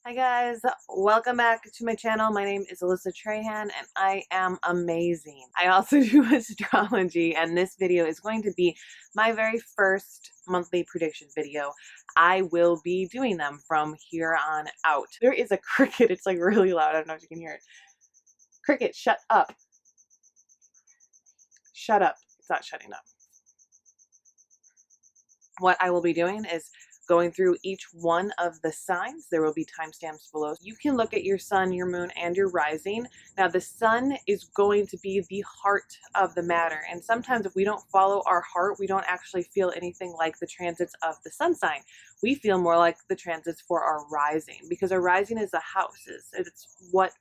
Hi guys, welcome back to my channel. My name is Alyssa Trahan and I am amazing. I also do astrology and this video is going to be my very first monthly prediction video. I will be doing them from here on out. There is a cricket, it's like really loud, I don't know if you can hear it. Cricket, shut up. Shut up. It's not shutting up. What I will be doing is going through each one of the signs. There will be timestamps below. You can look at your sun, your moon, and your rising. Now, the sun is going to be the heart of the matter. And sometimes if we don't follow our heart, we don't actually feel anything like the transits of the sun sign. We feel more like the transits for our rising, because our rising is the houses. It's what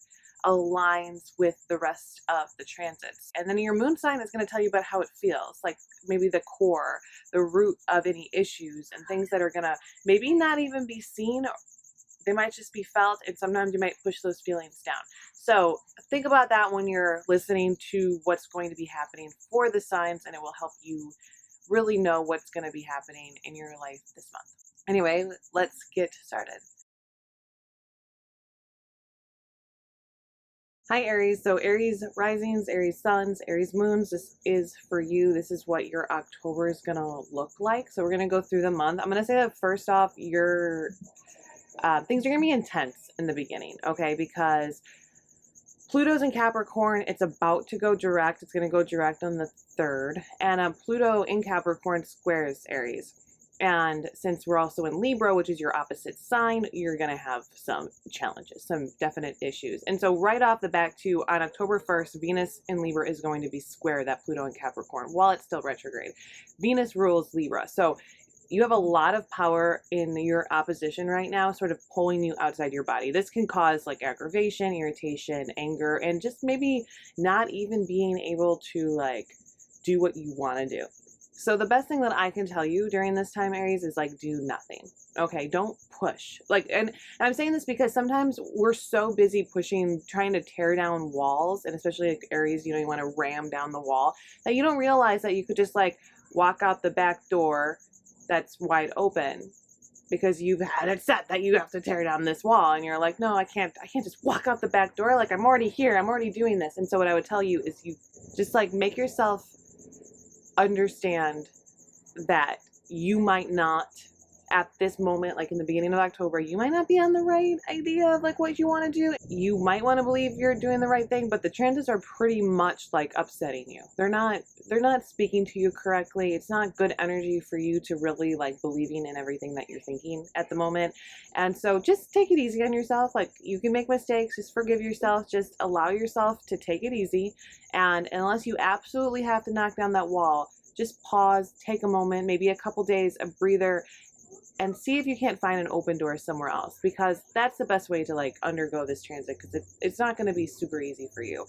aligns with the rest of the transits. And then your moon sign is going to tell you about how it feels, like maybe the core, the root of any issues and things that are going to maybe not even be seen. They might just be felt, and sometimes you might push those feelings down. So think about that when you're listening to what's going to be happening for the signs, and it will help you really know what's going to be happening in your life this month. Anyway, let's get started. Hi Aries. So Aries risings, Aries suns, Aries moons, this is for you. This is what your October is going to look like. So we're going to go through the month. I'm going to say that first off, your things are going to be intense in the beginning, okay? Because Pluto's in Capricorn. It's about to go direct. It's going to go direct on the 3rd. And Pluto in Capricorn squares Aries. And since we're also in Libra, which is your opposite sign, you're going to have some challenges, some definite issues. And so right off the bat too, on October 1st, Venus in Libra is going to be square that Pluto in Capricorn while it's still retrograde. Venus rules Libra. So you have a lot of power in your opposition right now, sort of pulling you outside your body. This can cause like aggravation, irritation, anger, and just maybe not even being able to like do what you want to do. So the best thing that I can tell you during this time, Aries, is like do nothing. Okay, don't push. Like, and I'm saying this because sometimes we're so busy pushing, trying to tear down walls, and especially like Aries, you want to ram down the wall, that you don't realize that you could just like walk out the back door that's wide open because you've had it set that you have to tear down this wall, and you're like, no, I can't just walk out the back door. Like, I'm already here. I'm already doing this. And so what I would tell you is you just like make yourself understand that you might not at this moment, like in the beginning of October, you might not be on the right idea of like what you want to do. You might want to believe you're doing the right thing, but the transits are pretty much like upsetting you. They're not speaking to you correctly. It's not good energy for you to really like believing in everything that you're thinking at the moment. And so just take it easy on yourself. Like, you can make mistakes, just forgive yourself, just allow yourself to take it easy. And unless you absolutely have to knock down that wall, just pause, take a moment, maybe a couple days, a breather, and see if you can't find an open door somewhere else, because that's the best way to like undergo this transit, because it's not going to be super easy for you.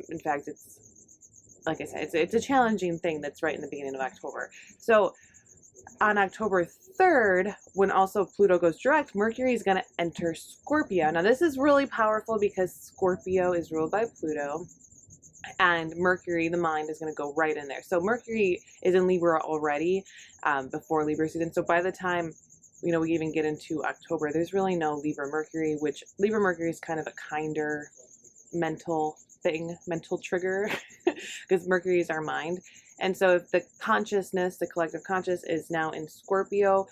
In fact, it's, like I said, it's a challenging thing that's right in the beginning of October. So on October 3rd, when also Pluto goes direct, Mercury is going to enter Scorpio. Now this is really powerful because Scorpio is ruled by Pluto, and Mercury, the mind, is going to go right in there. So Mercury is in Libra already before Libra season. So by the time, we even get into October, there's really no Libra Mercury, which Libra Mercury is kind of a kinder mental thing, mental trigger, because Mercury is our mind. And so if the consciousness, the collective conscious, is now in Scorpio,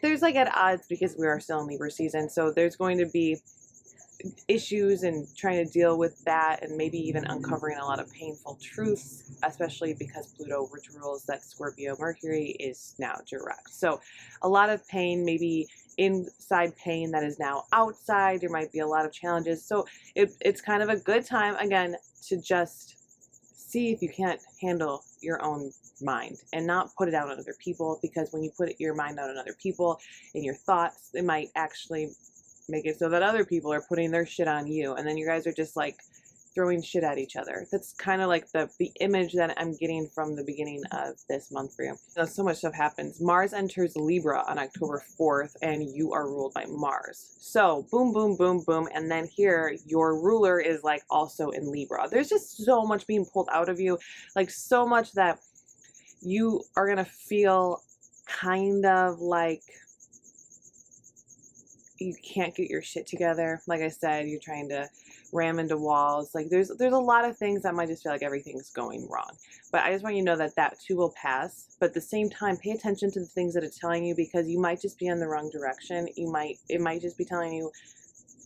there's like at odds because we are still in Libra season. So there's going to be issues and trying to deal with that, and maybe even uncovering a lot of painful truths, especially because Pluto, which rules that Scorpio Mercury, is now direct. So a lot of pain, maybe inside pain that is now outside. There might be a lot of challenges. So it's kind of a good time, again, to just see if you can't handle your own mind and not put it out on other people, because when you put your mind out on other people and your thoughts, it might actually make it so that other people are putting their shit on you, and then you guys are just like throwing shit at each other. That's kind of like the image that I'm getting from the beginning of this month for you. So much stuff happens. Mars enters Libra on October 4th, and you are ruled by Mars. So boom, boom, boom, boom. And then here, your ruler is like also in Libra. There's just so much being pulled out of you, like so much that you are going to feel kind of like you can't get your shit together. Like I said, you're trying to ram into walls. Like there's a lot of things that might just feel like everything's going wrong. But I just want you to know that that too will pass. But at the same time, pay attention to the things that it's telling you, because you might just be in the wrong direction. It might just be telling you,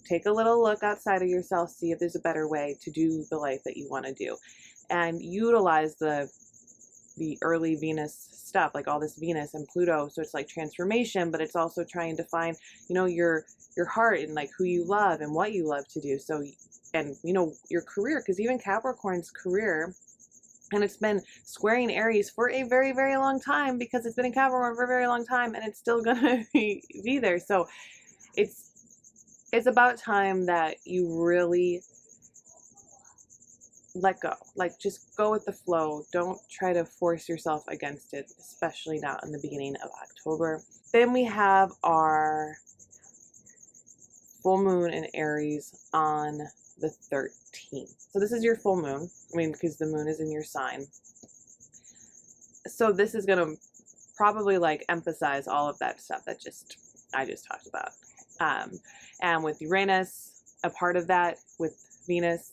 take a little look outside of yourself, see if there's a better way to do the life that you want to do, and utilize the early Venus stuff, like all this Venus and Pluto. So it's like transformation, but it's also trying to find, you know, your heart and like who you love and what you love to do. So, and you know, your career, because even Capricorn's career, and it's been squaring Aries for a very, very long time, because it's been in Capricorn for a very long time, and it's still gonna be there. So it's about time that you really let go. Like, just go with the flow. Don't try to force yourself against it, especially not in the beginning of October. Then we have our full moon in Aries on the 13th. So this is your full moon. I mean, because the moon is in your sign. So this is going to probably like emphasize all of that stuff that I just talked about. And with Uranus, a part of that, with Venus,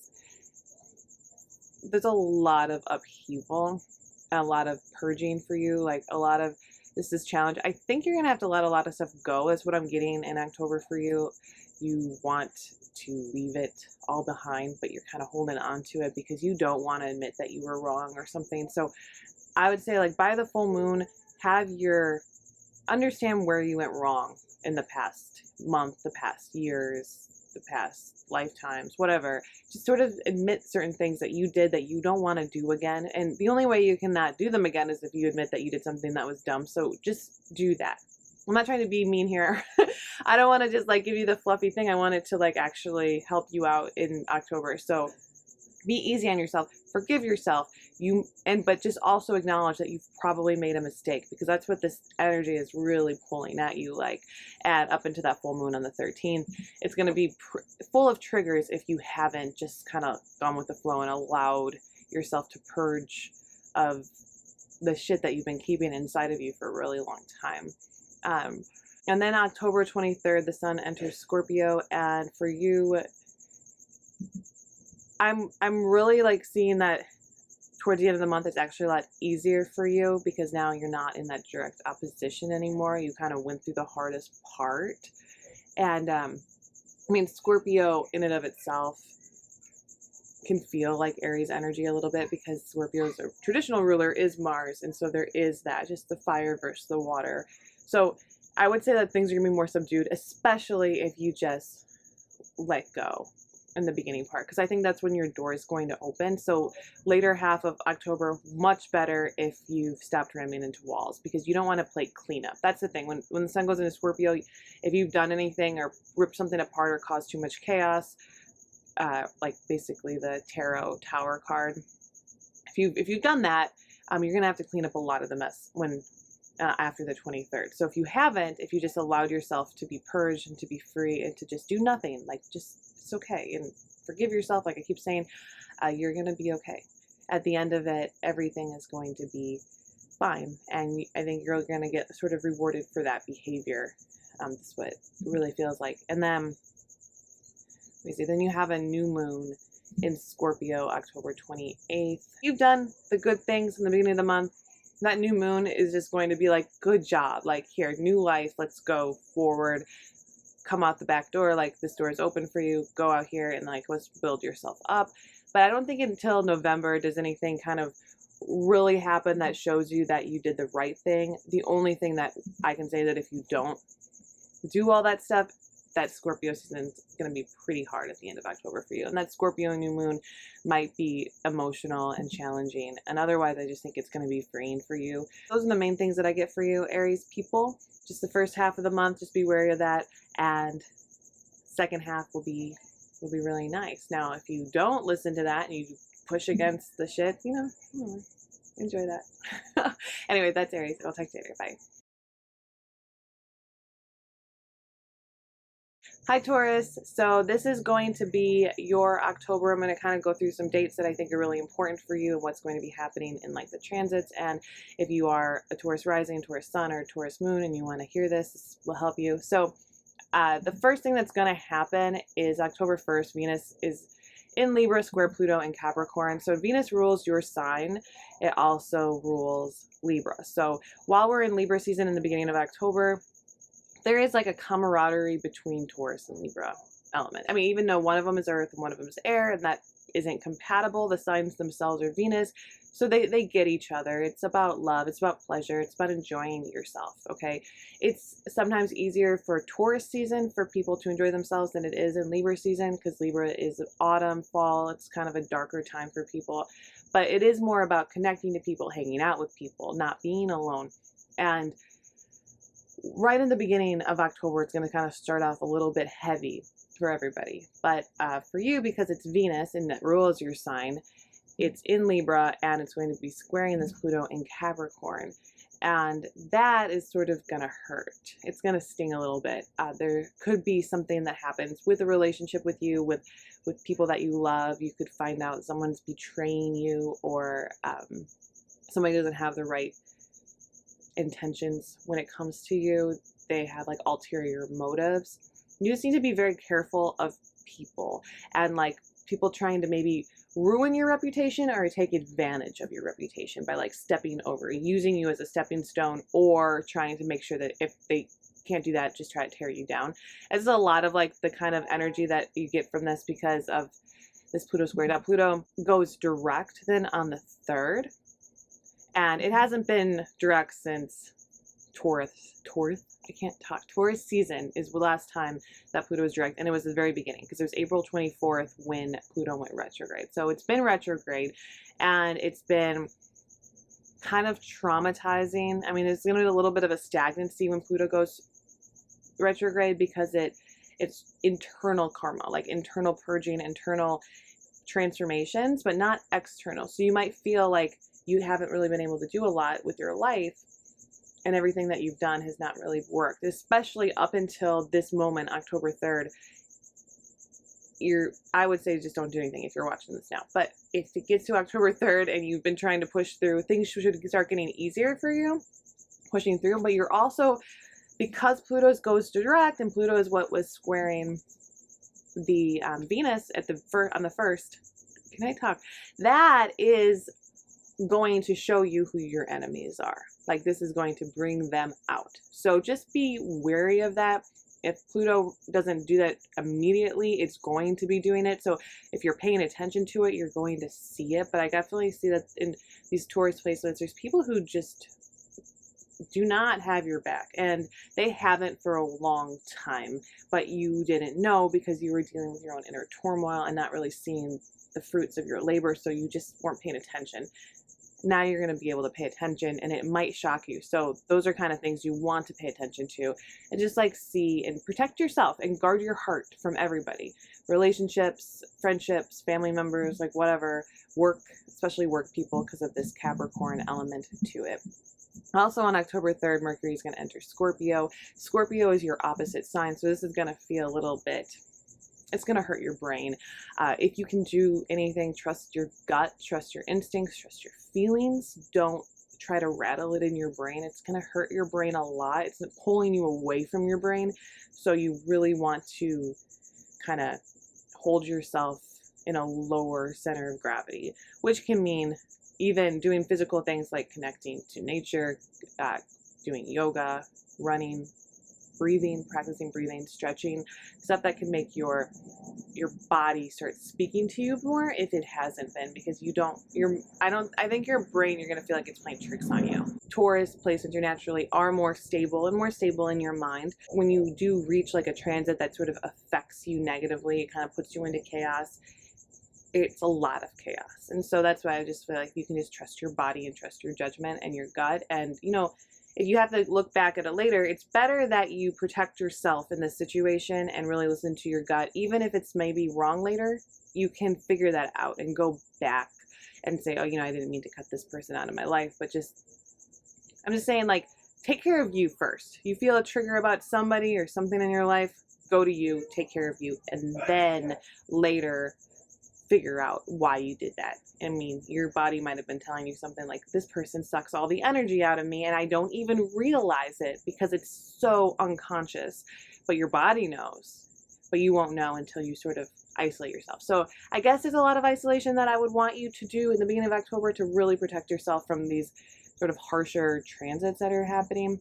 there's a lot of upheaval, a lot of purging for you, like a lot of, this is challenge. I think you're going to have to let a lot of stuff go. That's what I'm getting in October for you. You want to leave it all behind, but you're kind of holding on to it because you don't want to admit that you were wrong or something. So I would say, like, by the full moon, understand where you went wrong in the past month, the past years, the past lifetimes, whatever. Just sort of admit certain things that you did that you don't want to do again. And the only way you cannot do them again is if you admit that you did something that was dumb. So just do that. I'm not trying to be mean here. I don't want to just like give you the fluffy thing. I want it to like actually help you out in October. So be easy on yourself, forgive yourself, but just also acknowledge that you've probably made a mistake, because that's what this energy is really pulling at you, like, and up into that full moon on the 13th. It's going to be full of triggers if you haven't just kind of gone with the flow and allowed yourself to purge of the shit that you've been keeping inside of you for a really long time. And then October 23rd, the sun enters Scorpio, and for you, I'm really like seeing that towards the end of the month it's actually a lot easier for you, because now you're not in that direct opposition anymore. You kind of went through the hardest part. And I mean, Scorpio in and of itself can feel like Aries energy a little bit, because Scorpio's traditional ruler is Mars, and so there is that, just the fire versus the water. So I would say that things are gonna be more subdued, especially if you just let go in the beginning part, because I think that's when your door is going to open. So later half of October, much better if you've stopped ramming into walls, because you don't want to play cleanup. That's the thing. When the sun goes into Scorpio, if you've done anything or ripped something apart or caused too much chaos, like basically the tarot tower card, if you've done that, you're gonna have to clean up a lot of the mess when after the 23rd. So if you haven't, if you just allowed yourself to be purged and to be free and to just do nothing, like, just, it's okay, and forgive yourself, like I keep saying, you're gonna be okay. At the end of it, everything is going to be fine, and I think you're gonna get sort of rewarded for that behavior. That's what it really feels like. And then, let me see, then you have a new moon in Scorpio, October 28th. You've done the good things in the beginning of the month. That new moon is just going to be like, good job, like, here, new life, let's go forward, come out the back door, like, this door is open for you, go out here and like, let's build yourself up. But I don't think until November does anything kind of really happen that shows you that you did the right thing. The only thing that I can say, that if you don't do all that stuff, that Scorpio season is going to be pretty hard at the end of October for you. And that Scorpio new moon might be emotional and challenging. And otherwise, I just think it's going to be freeing for you. Those are the main things that I get for you, Aries people. Just the first half of the month, just be wary of that. And second half will be really nice. Now, if you don't listen to that and you push against the shit, you know, enjoy that. Anyway, that's Aries. I'll talk to you later. Bye. Hi Taurus, so this is going to be your October. I'm going to kind of go through some dates that I think are really important for you and what's going to be happening in like the transits. And if you are a Taurus rising, Taurus sun, or Taurus moon and you want to hear this, this will help you. So The first thing that's going to happen is October 1st, Venus is in Libra, square Pluto and Capricorn. So Venus rules your sign. It also rules Libra. So while we're in Libra season in the beginning of October, there is like a camaraderie between Taurus and Libra element. I mean, even though one of them is Earth and one of them is air, and that isn't compatible, the signs themselves are Venus. So they get each other. It's about love. It's about pleasure. It's about enjoying yourself. Okay. It's sometimes easier for Taurus season for people to enjoy themselves than it is in Libra season, because Libra is autumn, fall. It's kind of a darker time for people, but it is more about connecting to people, hanging out with people, not being alone. And right in the beginning of October, it's going to kind of start off a little bit heavy for everybody. But for you, because it's Venus and that rules your sign, it's in Libra and it's going to be squaring this Pluto in Capricorn. And that is sort of going to hurt. It's going to sting a little bit. There could be something that happens with a relationship with you, with people that you love. You could find out someone's betraying you, or somebody doesn't have the right intentions when it comes to you. They have like ulterior motives. You just need to be very careful of people, and like people trying to maybe ruin your reputation or take advantage of your reputation by like stepping over, using you as a stepping stone, or trying to make sure that if they can't do that, just try to tear you down. It's a lot of like the kind of energy that you get from this because of this Pluto squared up. Pluto goes direct then on the 3rd, and it hasn't been direct since Taurus season is the last time that Pluto was direct, and it was the very beginning, because it was April 24th when Pluto went retrograde. So it's been retrograde, and it's been kind of traumatizing. I mean, it's going to be a little bit of a stagnancy when Pluto goes retrograde, because it's internal karma, like internal purging, internal transformations, but not external. So you might feel like you haven't really been able to do a lot with your life, and everything that you've done has not really worked, especially up until this moment, October 3rd. I would say just don't do anything if you're watching this now. But if it gets to October 3rd and you've been trying to push through, things should start getting easier for you, pushing through. But you're also, because Pluto goes direct, and Pluto is what was squaring the Venus at on the 1st. Can I talk? That is going to show you who your enemies are. Like, this is going to bring them out. So just be wary of that. If Pluto doesn't do that immediately, it's going to be doing it. So if you're paying attention to it, you're going to see it. But I definitely see that in these Taurus placements, there's people who just do not have your back, and they haven't for a long time, but you didn't know because you were dealing with your own inner turmoil and not really seeing the fruits of your labor. So you just weren't paying attention. Now you're going to be able to pay attention, and it might shock you. So those are kind of things you want to pay attention to, and just like see and protect yourself and guard your heart from everybody. Relationships, friendships, family members, like whatever, work, especially work people, because of this Capricorn element to it. Also on October 3rd, Mercury is going to enter Scorpio. Scorpio is your opposite sign, so this is going to feel a little bit, it's going to hurt your brain. If you can do anything, trust your gut, trust your instincts, trust your feelings. Don't try to rattle it in your brain. It's going to hurt your brain a lot. It's pulling you away from your brain. So you really want to kind of hold yourself in a lower center of gravity, which can mean even doing physical things like connecting to nature, doing yoga, running, breathing, practicing breathing, stretching, stuff that can make your body start speaking to you more if it hasn't been, because I think your brain, you're going to feel like it's playing tricks on you. Taurus placements naturally are more stable and more stable in your mind. When you do reach like a transit that sort of affects you negatively, it kind of puts you into chaos. It's a lot of chaos. And so that's why I just feel like you can just trust your body and trust your judgment and your gut. And, you know, if you have to look back at it later, it's better that you protect yourself in this situation and really listen to your gut. Even if it's maybe wrong later, you can figure that out and go back and say, oh, you know, I didn't mean to cut this person out of my life. But I'm just saying, like, take care of you first. You feel a trigger about somebody or something in your life, go to you, take care of you, and then later figure out why you did that. I mean, your body might have been telling you something like, this person sucks all the energy out of me and I don't even realize it because it's so unconscious. But your body knows, but you won't know until you sort of isolate yourself. So I guess there's a lot of isolation that I would want you to do in the beginning of October to really protect yourself from these sort of harsher transits that are happening.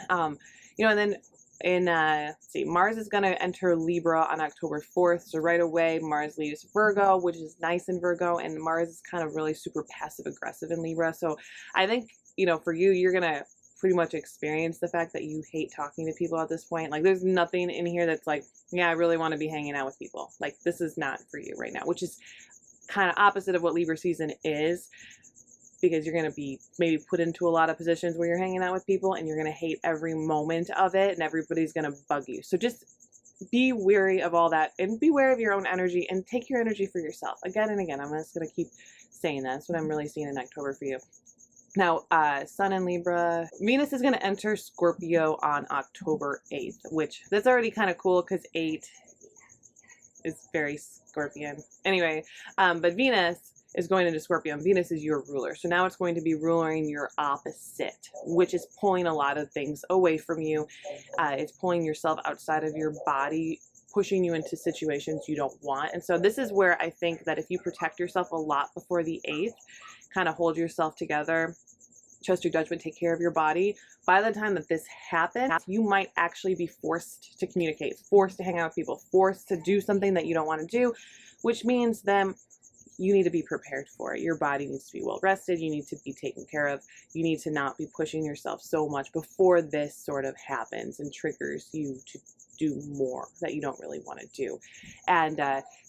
You know, and then in, let's see, Mars is going to enter Libra on October 4th. So right away, Mars leaves Virgo, which is nice in Virgo. And Mars is kind of really super passive aggressive in Libra. So I think, you know, for you, you're going to pretty much experience the fact that you hate talking to people at this point. Like, there's nothing in here that's like, yeah, I really want to be hanging out with people. Like, this is not for you right now, which is kind of opposite of what Libra season is, because you're going to be maybe put into a lot of positions where you're hanging out with people and you're going to hate every moment of it and everybody's going to bug you. So just be wary of all that and be aware of your own energy and take your energy for yourself again and again. I'm just going to keep saying that. That's what I'm really seeing in October for you. Now, Sun in Libra, Venus is going to enter Scorpio on October 8th, which that's already kind of cool because 8 is very Scorpion. Anyway, but Venus is going into Scorpio, and Venus is your ruler. So now it's going to be ruling your opposite, which is pulling a lot of things away from you. It's pulling yourself outside of your body, pushing you into situations you don't want. And so this is where I think that if you protect yourself a lot before the 8th, kind of hold yourself together, trust your judgment, take care of your body, by the time that this happens, you might actually be forced to communicate, forced to hang out with people, forced to do something that you don't want to do, which means then you need to be prepared for it. Your body needs to be well rested. You need to be taken care of. You need to not be pushing yourself so much before this sort of happens and triggers you to do more that you don't really want to do. And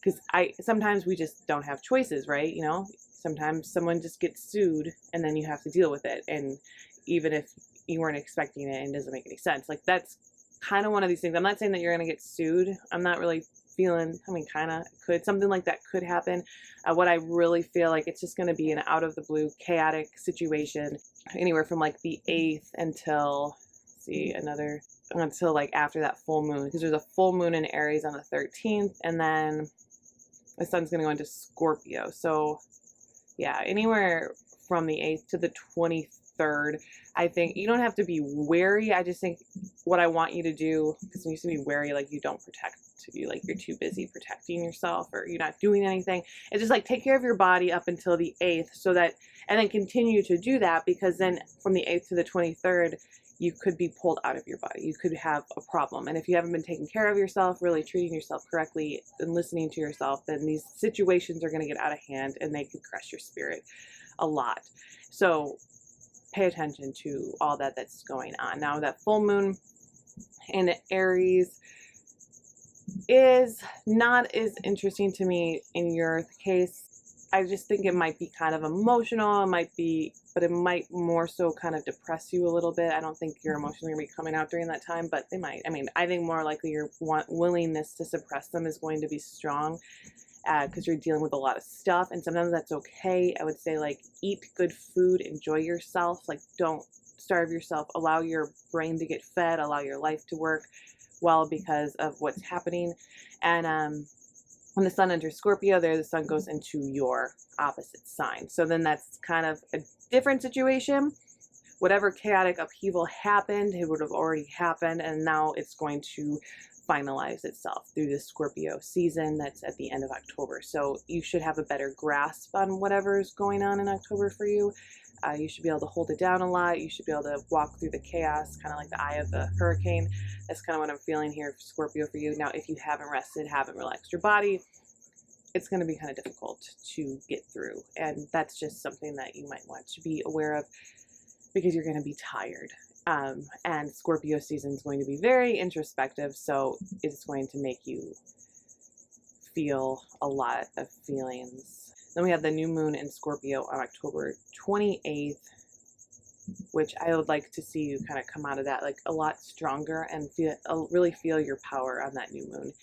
because sometimes we just don't have choices, right? You know, sometimes someone just gets sued and then you have to deal with it. And even if you weren't expecting it and it doesn't make any sense, like that's kind of one of these things. I'm not saying that you're going to get sued. I'm not really feeling, I mean, kind of could, something like that could happen. What I really feel like it's just going to be an out of the blue chaotic situation anywhere from like the 8th until, until like after that full moon, because there's a full moon in Aries on the 13th and then the sun's going to go into Scorpio. So yeah, anywhere from the 8th to the 23rd, I think you don't have to be wary. I just think what I want you to do, because you used to be wary, like you don't protect, like you're too busy protecting yourself or you're not doing anything. It's just like take care of your body up until the 8th, so that, and then continue to do that, because then from the 8th to the 23rd, you could be pulled out of your body. You could have a problem. And if you haven't been taking care of yourself, really treating yourself correctly and listening to yourself, then these situations are going to get out of hand and they could crush your spirit a lot. So pay attention to all that's going on. Now that full moon in Aries is not as interesting to me in your case. I just think it might be kind of emotional. It might be, but it might more so kind of depress you a little bit. I don't think your emotions are going to be coming out during that time, but they might. I mean, I think more likely your willingness to suppress them is going to be strong because you're dealing with a lot of stuff, and sometimes that's okay. I would say, like, eat good food, enjoy yourself. Like, don't starve yourself. Allow your brain to get fed. Allow your life to work well because of what's happening. And when the sun enters Scorpio, the sun goes into your opposite sign. So then that's kind of a different situation. Whatever chaotic upheaval happened, it would have already happened, and now it's going to finalize itself through the Scorpio season that's at the end of October. So you should have a better grasp on whatever is going on in October for you. You should be able to hold it down a lot. You should be able to walk through the chaos, kind of like the eye of the hurricane. That's kind of what I'm feeling here for Scorpio for you. Now, if you haven't rested, haven't relaxed your body, it's going to be kind of difficult to get through. And that's just something that you might want to be aware of, because you're going to be tired. And Scorpio season is going to be very introspective, so it's going to make you feel a lot of feelings. Then we have the new moon in Scorpio on October 28th, which I would like to see you kind of come out of that like a lot stronger and really feel your power on that new moon.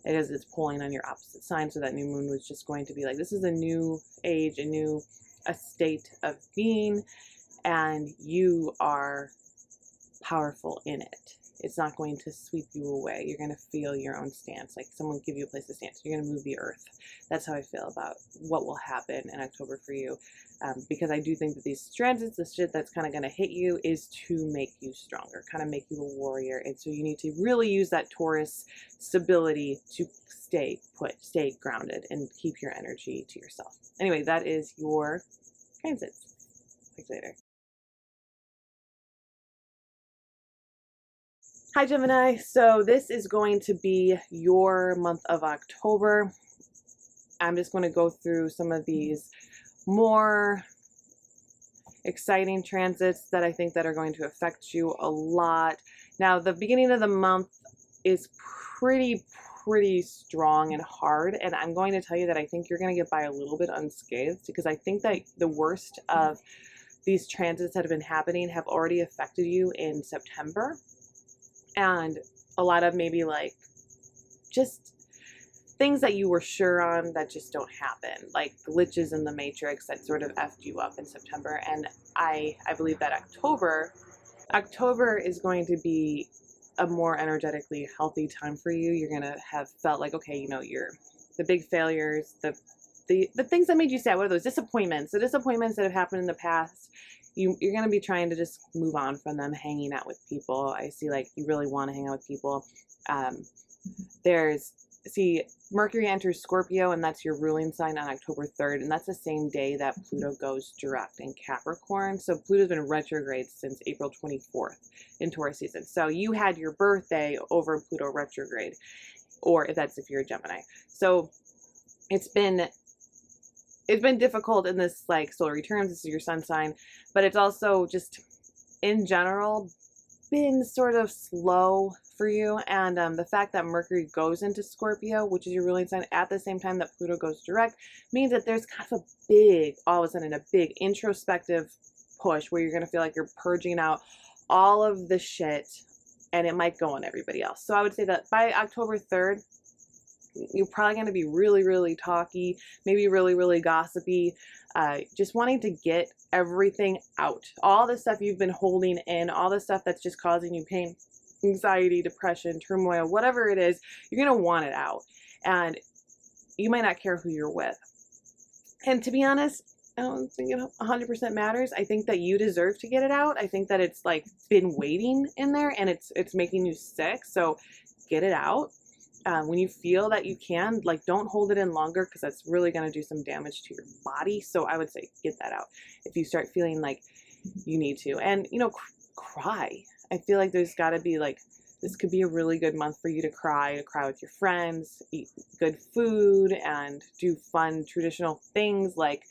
It is, it's pulling on your opposite sign, so that new moon was just going to be like, this is a new age, a state of being, and you are powerful in it. It's not going to sweep you away. You're going to feel your own stance, like someone give you a place to stand. So you're going to move the earth. That's how I feel about what will happen in October for you. Because I do think that these transits, the shit that's kind of going to hit you is to make you stronger, kind of make you a warrior. And so you need to really use that Taurus stability to stay put, stay grounded, and keep your energy to yourself. Anyway, that is your transits. Talk later. Hi Gemini, so this is going to be your month of October. I'm just going to go through some of these more exciting transits that I think that are going to affect you a lot. Now, the beginning of the month is pretty strong and hard, and I'm going to tell you that I think you're going to get by a little bit unscathed, because I think that the worst of these transits that have been happening have already affected you in September. And a lot of maybe like just things that you were sure on that just don't happen, like glitches in the matrix that sort of effed you up in September. And I believe that October is going to be a more energetically healthy time for you. You're going to have felt like, okay, you know, the big failures, the things that made you sad, what are those disappointments, the disappointments that have happened in the past. You're going to be trying to just move on from them, hanging out with people. I see like you really want to hang out with people. See, Mercury enters Scorpio, and that's your ruling sign on October 3rd. And that's the same day that Pluto goes direct in Capricorn. So Pluto's been retrograde since April 24th in Taurus season. So you had your birthday over Pluto retrograde, or if you're a Gemini. So it's been difficult in this like solar returns. This is your sun sign, but it's also just in general been sort of slow for you. And the fact that Mercury goes into Scorpio, which is your ruling sign, at the same time that Pluto goes direct, means that there's kind of all of a sudden a big introspective push where you're going to feel like you're purging out all of the shit, and it might go on everybody else. So I would say that by October 3rd, you're probably going to be really talky, maybe really gossipy, just wanting to get everything out. All the stuff you've been holding in, all the stuff that's just causing you pain, anxiety, depression, turmoil, whatever it is, you're going to want it out. And you might not care who you're with. And to be honest, I don't think it 100% matters. I think that you deserve to get it out. I think that it's like been waiting in there, and it's making you sick. So get it out. When you feel that you can, like, don't hold it in longer, because that's really going to do some damage to your body. So I would say get that out if you start feeling like you need to. And, you know, cry. I feel like there's got to be like, this could be a really good month for you to cry with your friends, eat good food, and do fun traditional things like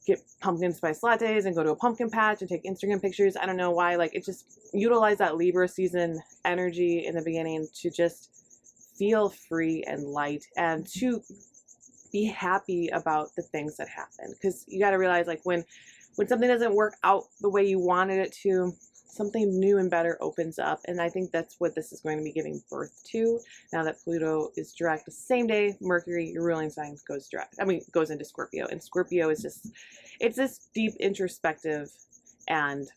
get pumpkin spice lattes and go to a pumpkin patch and take Instagram pictures. I don't know why. Like, it just utilize that Libra season energy in the beginning to just feel free and light, and to be happy about the things that happen. Because you got to realize, like, when something doesn't work out the way you wanted it to, something new and better opens up. And I think that's what this is going to be giving birth to now that Pluto is direct. The same day Mercury, your ruling sign, goes into Scorpio. And Scorpio is just, it's this deep introspective and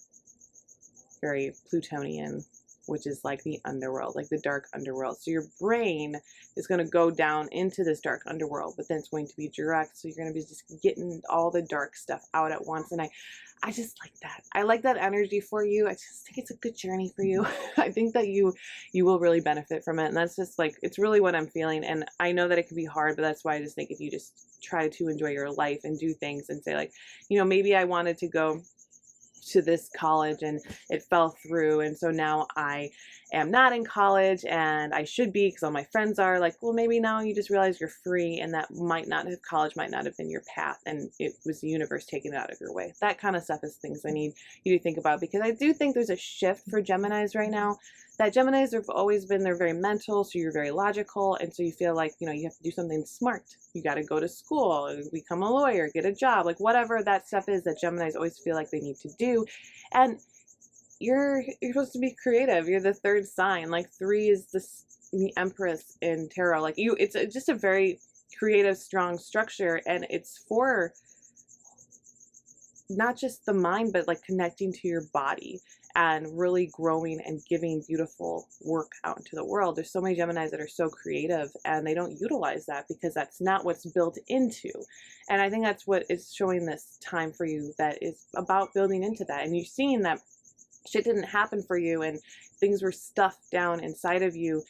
very Plutonian, which is like the underworld, like the dark underworld. So your brain is going to go down into this dark underworld, but then it's going to be direct. So you're going to be just getting all the dark stuff out at once. And I just like that. I like that energy for you. I just think it's a good journey for you. I think that you will really benefit from it. And that's just like, it's really what I'm feeling. And I know that it can be hard, but that's why I just think if you just try to enjoy your life and do things and say, like, you know, maybe I wanted to go to this college and it fell through, and so now I am not in college and I should be because all my friends are. Like, well, maybe now you just realize you're free, and that college might not have been your path, and it was the universe taking it out of your way. That kind of stuff is things I need you to think about, because I do think there's a shift for Geminis right now. That Geminis have always been, they're very mental, so you're very logical, and so you feel like, you know, you have to do something smart. You got to go to school, become a lawyer, get a job, like whatever that stuff is that Geminis always feel like they need to do. And you're supposed to be creative. You're the third sign. Like 3 is the Empress in tarot. Like it's just a very creative, strong structure, and it's for not just the mind, but like connecting to your body and really growing and giving beautiful work out into the world. There's so many Geminis that are so creative and they don't utilize that because that's not what's built into. And I think that's what is showing this time for you, that is about building into that. And you're seeing that shit didn't happen for you and things were stuffed down inside of you.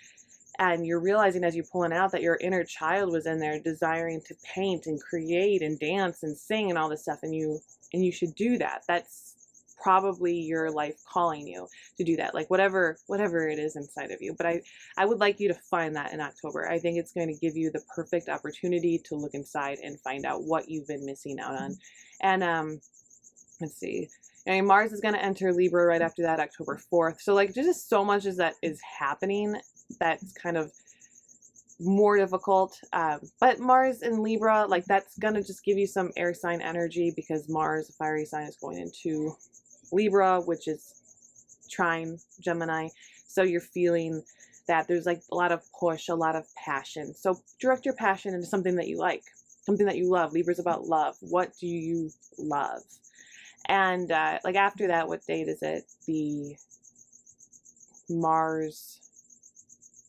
And you're realizing as you're pulling out that your inner child was in there desiring to paint and create and dance and sing and all this stuff. And you should do that. That's probably your life calling you to do that, like whatever it is inside of you. But I would like you to find that in October. I think it's going to give you the perfect opportunity to look inside and find out what you've been missing out on. And let's see. I mean, Mars is going to enter Libra right after that, October 4th. So like there's just so much that is happening that's kind of more difficult. But Mars in Libra, like that's going to just give you some air sign energy because Mars, a fiery sign, is going into Libra, which is trine Gemini. So you're feeling that there's like a lot of push, a lot of passion. So direct your passion into something that you like, something that you love. Libra's about love. What do you love? And like after that, what date is it? The Mars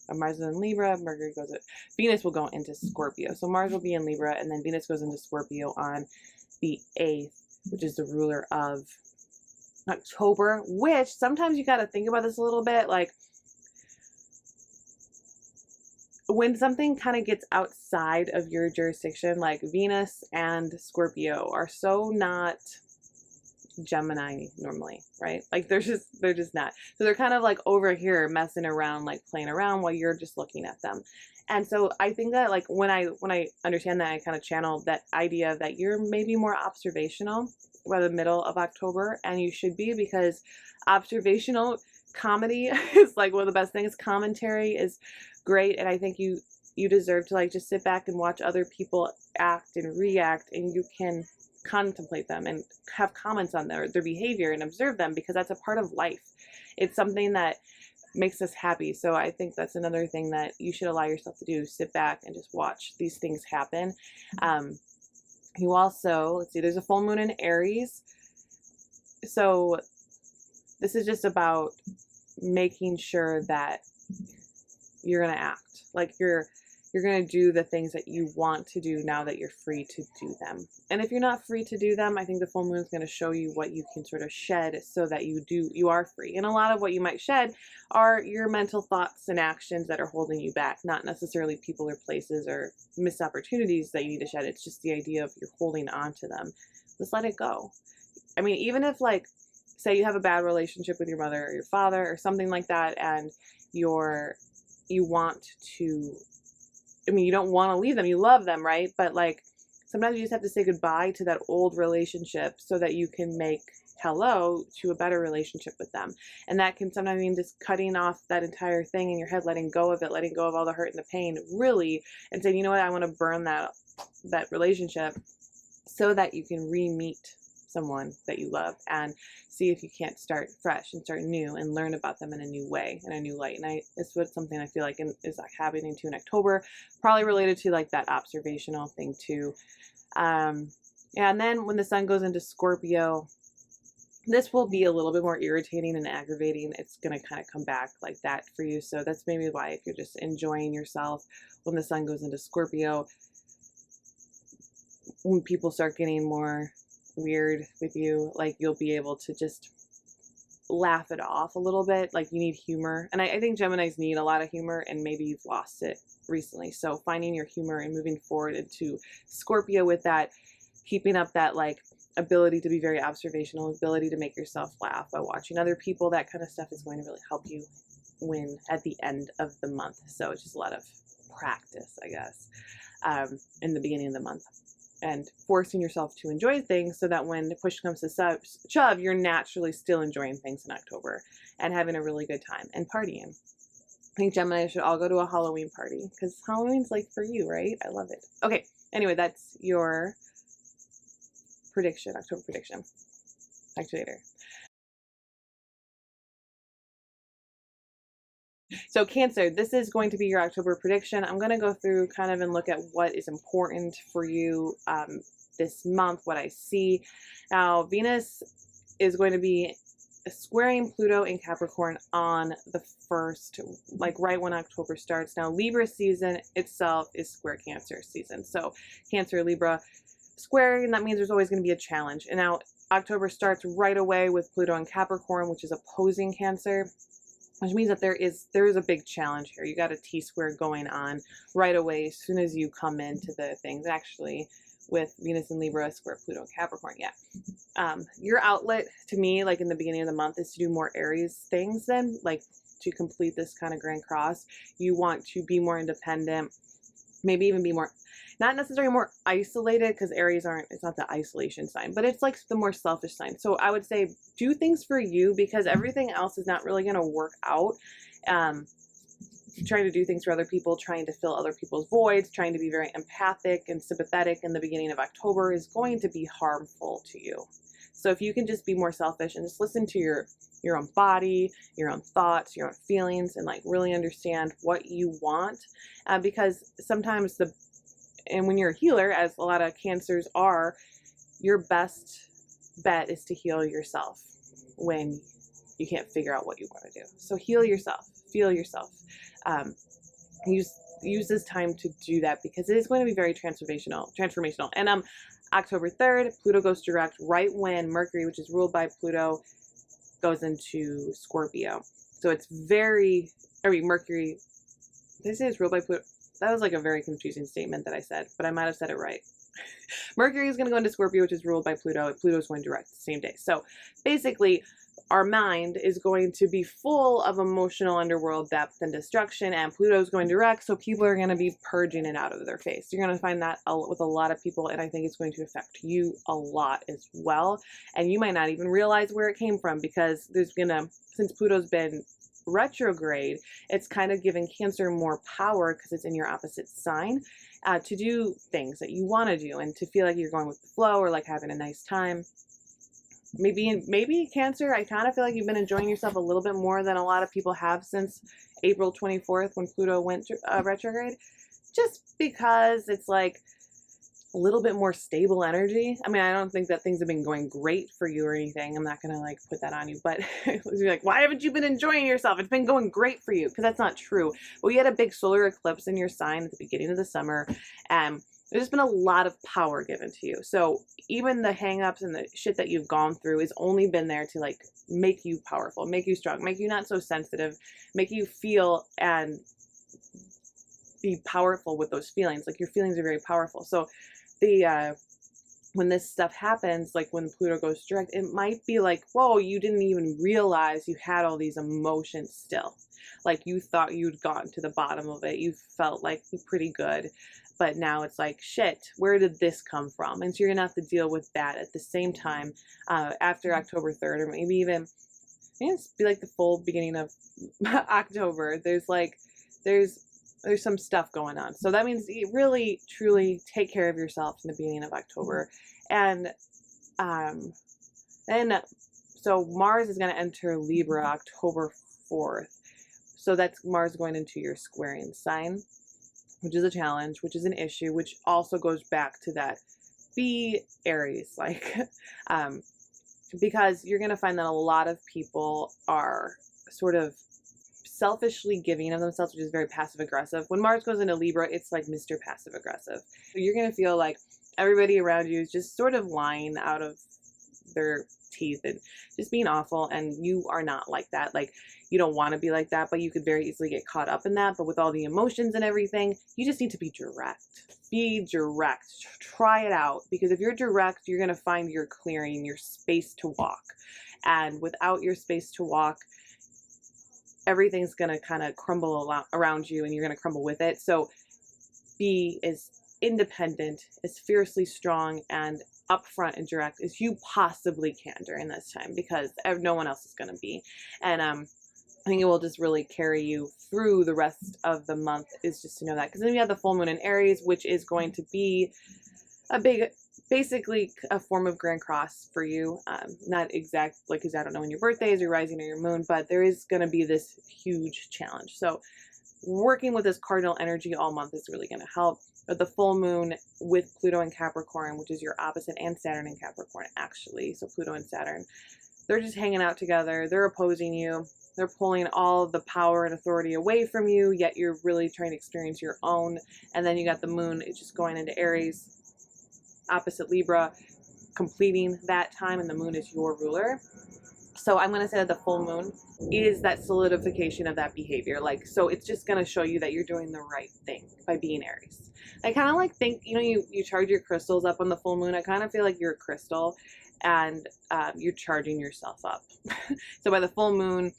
is in Libra, Mercury goes, Venus will go into Scorpio. So Mars will be in Libra and then Venus goes into Scorpio on the 8th, which is the ruler of October, which sometimes you got to think about this a little bit. Like when something kind of gets outside of your jurisdiction, like Venus and Scorpio are so not Gemini normally, right? Like they're just not. So they're kind of like over here messing around, like playing around while you're just looking at them. And so I think that like when I understand that, I kind of channel that idea that you're maybe more observational by the middle of October, and you should be, because observational comedy is like one of the best things. Commentary is great, and I think you deserve to like just sit back and watch other people act and react, and you can contemplate them and have comments on their behavior and observe them, because that's a part of life. It's something that makes us happy. So I think that's another thing that you should allow yourself to do. Sit back and just watch these things happen. You also, let's see, there's a full moon in Aries. So this is just about making sure that you're going to act. Like you're going to do the things that you want to do now that you're free to do them. And if you're not free to do them, I think the full moon is going to show you what you can sort of shed so that you are free. And a lot of what you might shed are your mental thoughts and actions that are holding you back, not necessarily people or places or missed opportunities that you need to shed. It's just the idea of you're holding on to them. Just let it go. I mean, even if like, say you have a bad relationship with your mother or your father or something like that, and you want to, I mean, you don't want to leave them. You love them, right? But like, sometimes you just have to say goodbye to that old relationship so that you can make hello to a better relationship with them. And that can sometimes mean just cutting off that entire thing in your head, letting go of it, letting go of all the hurt and the pain, really, and saying, you know what, I want to burn that relationship so that you can re-meet someone that you love and see if you can't start fresh and start new and learn about them in a new way, in a new light. And it's what something I feel like is like happening to in October, probably related to like that observational thing too. Yeah, and then when the sun goes into Scorpio, this will be a little bit more irritating and aggravating. It's going to kind of come back like that for you. So that's maybe why, if you're just enjoying yourself when the sun goes into Scorpio, when people start getting more weird with you, like you'll be able to just laugh it off a little bit. Like you need humor, and I think Geminis need a lot of humor, and maybe you've lost it recently. So finding your humor and moving forward into Scorpio with that, keeping up that like ability to be very observational, ability to make yourself laugh by watching other people, that kind of stuff is going to really help you win at the end of the month. So it's just a lot of practice, I guess, in the beginning of the month, and forcing yourself to enjoy things so that when push comes to shove, you're naturally still enjoying things in October and having a really good time and partying. I think Gemini should all go to a Halloween party, because Halloween's like for you, right? I love it. Okay, anyway, that's your prediction, October prediction. Talk to you later. So Cancer, this is going to be your October prediction. I'm going to go through kind of and look at what is important for you this month, what I see. Now, Venus is going to be squaring Pluto in Capricorn on the 1st, like right when October starts. Now, Libra season itself is square Cancer season. So Cancer, Libra, squaring, that means there's always going to be a challenge. And now October starts right away with Pluto in Capricorn, which is opposing Cancer, which means that there is a big challenge here. You got a T-square going on right away as soon as you come into the things. Actually, with Venus and Libra, square Pluto and Capricorn, yeah. Your outlet, to me, like in the beginning of the month, is to do more Aries things then, like to complete this kind of grand cross. You want to be more independent, maybe even be more, not necessarily more isolated, because Aries it's not the isolation sign, but it's like the more selfish sign. So I would say do things for you, because everything else is not really going to work out. Trying to do things for other people, trying to fill other people's voids, trying to be very empathic and sympathetic in the beginning of October is going to be harmful to you. So if you can just be more selfish and just listen to your own body, your own thoughts, your own feelings, and like really understand what you want, because sometimes and when you're a healer, as a lot of Cancers are, your best bet is to heal yourself when you can't figure out what you want to do. So heal yourself, feel yourself. Use this time to do that, because it is going to be very transformational. And October 3rd, Pluto goes direct right when Mercury, which is ruled by Pluto, goes into Scorpio. So it's Mercury, this is ruled by Pluto. That was like a very confusing statement that I said, but I might have said it right. Mercury is going to go into Scorpio, which is ruled by Pluto. Pluto is going direct the same day. So basically, our mind is going to be full of emotional underworld depth and destruction, and Pluto's going direct, so people are going to be purging it out of their face. You're going to find that with a lot of people, and I think it's going to affect you a lot as well. And you might not even realize where it came from, because since Pluto's been retrograde, it's kind of giving Cancer more power, because it's in your opposite sign, to do things that you want to do and to feel like you're going with the flow, or like having a nice time. Maybe Cancer, I kind of feel like you've been enjoying yourself a little bit more than a lot of people have since April 24th when Pluto went retrograde, just because it's like a little bit more stable energy. I mean, I don't think that things have been going great for you or anything. I'm not going to like put that on you, but you're like, why haven't you been enjoying yourself? It's been going great for you, because that's not true. But we had a big solar eclipse in your sign at the beginning of the summer, and there's been a lot of power given to you. So even the hangups and the shit that you've gone through has only been there to like make you powerful, make you strong, make you not so sensitive, make you feel and be powerful with those feelings. Like your feelings are very powerful. So when this stuff happens, like when Pluto goes direct, it might be like, whoa, you didn't even realize you had all these emotions still. Like you thought you'd gotten to the bottom of it. You felt like pretty good. But now it's like, shit, where did this come from? And so you're going to have to deal with that at the same time after October 3rd, or maybe even it's be like the full beginning of October. There's some stuff going on. So that means you really, truly take care of yourself in the beginning of October. And so Mars is going to enter Libra October 4th. So that's Mars going into your squaring sign, which is a challenge, which is an issue, which also goes back to that be Aries, like, because you're going to find that a lot of people are sort of selfishly giving of themselves, which is very passive aggressive. When Mars goes into Libra, it's like Mr. Passive Aggressive. So you're going to feel like everybody around you is just sort of lying out of their teeth and just being awful, and you are not like that. Like, you don't want to be like that, but you could very easily get caught up in that. But with all the emotions and everything, you just need to be direct. Be direct. Try it out, because if you're direct, you're going to find your clearing, your space to walk. And without your space to walk, everything's going to kind of crumble around you, and you're going to crumble with it. So be as independent, as fiercely strong, and upfront and direct as you possibly can during this time, because no one else is going to be. And I think it will just really carry you through the rest of the month, is just to know that. Because then you have the full moon in Aries, which is going to be basically a form of Grand Cross for you. Not exact, like, because I don't know when your birthday is, your rising or your moon, but there is going to be this huge challenge. So working with this cardinal energy all month is really going to help. But the full moon with Pluto and Capricorn, which is your opposite, and Saturn and Capricorn, actually. So Pluto and Saturn, they're just hanging out together. They're opposing you. They're pulling all the power and authority away from you, yet you're really trying to experience your own. And then you got the moon, it's just going into Aries, opposite Libra, completing that time, and the moon is your ruler. So I'm going to say that the full moon is that solidification of that behavior. Like, so it's just going to show you that you're doing the right thing by being Aries. I kind of like think, you know, you charge your crystals up on the full moon. I kind of feel like you're a crystal and you're charging yourself up. So by the full moon,